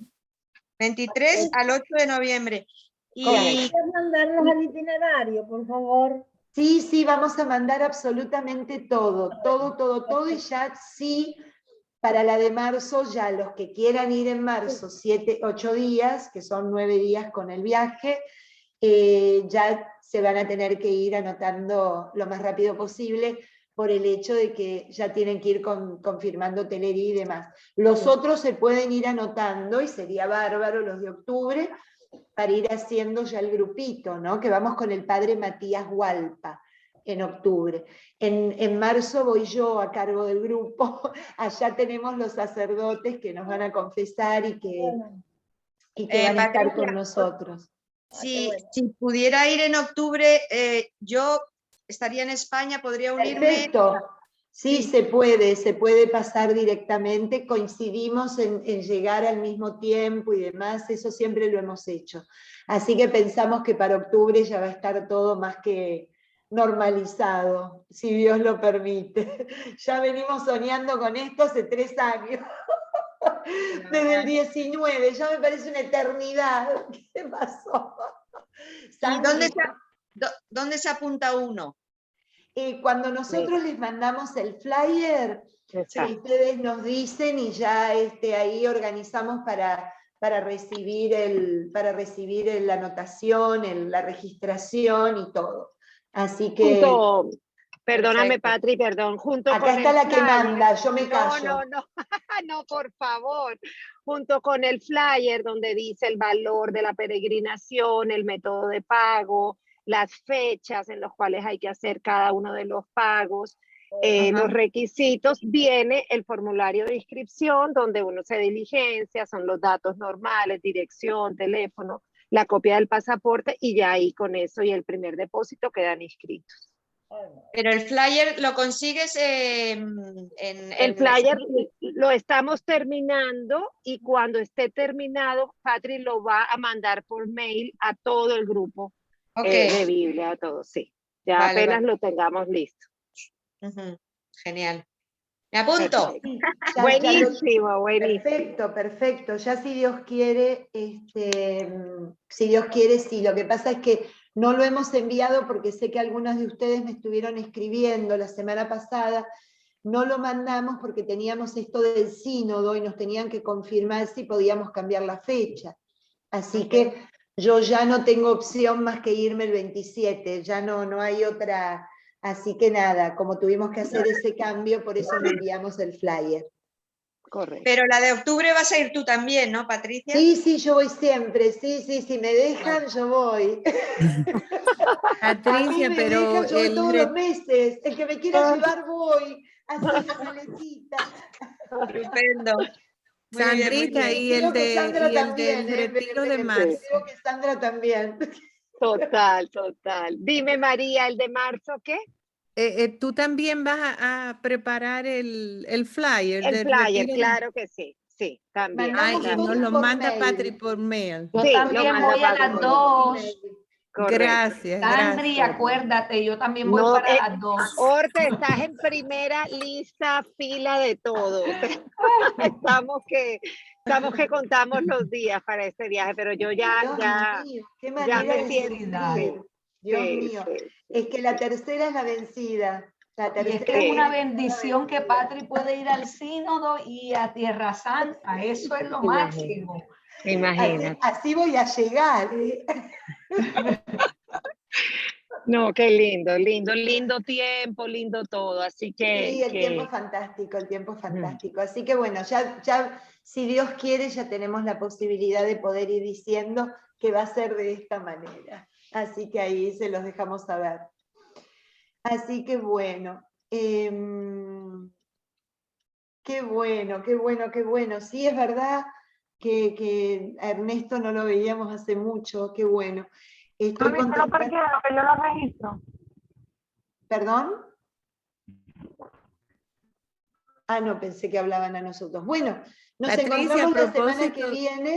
23 al 8 de noviembre. ¿Puedes mandarnos el itinerario, por favor? Sí, vamos a mandar absolutamente todo, y ya sí, para la de marzo, ya los que quieran ir en marzo, 8 días, que son 9 días con el viaje, ya se van a tener que ir anotando lo más rápido posible, por el hecho de que ya tienen que ir confirmando hotelería y demás. Los otros se pueden ir anotando, y sería bárbaro los de octubre, para ir haciendo ya el grupito, ¿no? Que vamos con el padre Matías Hualpa en octubre. En marzo voy yo a cargo del grupo, allá tenemos los sacerdotes que nos van a confesar y que van a estar con nosotros. Si pudiera ir en octubre, yo estaría en España, podría unirme. Perfecto. Sí, se puede pasar directamente, coincidimos en llegar al mismo tiempo y demás, eso siempre lo hemos hecho. Así que pensamos que para octubre ya va a estar todo más que normalizado, si Dios lo permite. Ya venimos soñando con esto hace 3 años. Desde el 19, ya me parece una eternidad. ¿Qué pasó? ¿Y dónde se apunta uno? Cuando nosotros les mandamos el flyer, ustedes nos dicen y ya ahí organizamos para recibir la anotación, la registración y todo. Así que... Perdóname, Patri, perdón. Acá está la que manda, yo me callo. No, por favor. Junto con el flyer donde dice el valor de la peregrinación, el método de pago, las fechas en las cuales hay que hacer cada uno de los pagos, los requisitos, viene el formulario de inscripción donde uno se diligencia, son los datos normales, dirección, teléfono, la copia del pasaporte, y ya ahí con eso y el primer depósito quedan inscritos. Pero el flyer lo consigues el flyer lo estamos terminando, y cuando esté terminado, Patri lo va a mandar por mail a todo el grupo de Biblia, a todos, sí. Ya apenas lo tengamos listo. Genial. Me apunto. Buenísimo, buenísimo. Perfecto. Ya si Dios quiere, sí. Lo que pasa es que no lo hemos enviado porque sé que algunos de ustedes me estuvieron escribiendo la semana pasada. No lo mandamos porque teníamos esto del sínodo y nos tenían que confirmar si podíamos cambiar la fecha. Así que yo ya no tengo opción más que irme el 27, ya no hay otra. Así que nada, como tuvimos que hacer ese cambio, por eso no enviamos el flyer. Correcto. Pero la de octubre vas a ir tú también, ¿no, Patricia? Sí, yo voy siempre, sí, si me dejan, yo voy. Patricia, pero yo voy todos los meses, el que me quiera llevar voy, así la maletita. Estupendo. Sandrita, y el del retiro de marzo. Creo que Sandra también. Total. Dime, María, ¿el de marzo qué? ¿Tú también vas a preparar el flyer? El flyer, claro que sí, también. Nos lo manda Patri por mail. Yo también voy a las 2. Gracias. Sandri, acuérdate, yo también voy para las 2. Orte, estás en primera lista, fila de todo. Estamos que contamos los días para este viaje, pero yo ya me siento. Dios mío, es que la tercera es la vencida. Y es que es una bendición que Patri puede ir al sínodo y a Tierra Santa, eso es lo máximo. Imagínate. Así voy a llegar. No, qué lindo tiempo, lindo todo, así que... Sí, el tiempo es fantástico, Así que bueno, ya si Dios quiere, ya tenemos la posibilidad de poder ir diciendo que va a ser de esta manera. Así que ahí se los dejamos saber. Así que bueno, qué bueno. Sí, es verdad que a Ernesto no lo veíamos hace mucho, qué bueno. Estoy contenta. ¿Por qué? Porque yo lo registro. ¿Perdón? No, pensé que hablaban a nosotros. Bueno, nos Patricia, encontramos la semana que viene.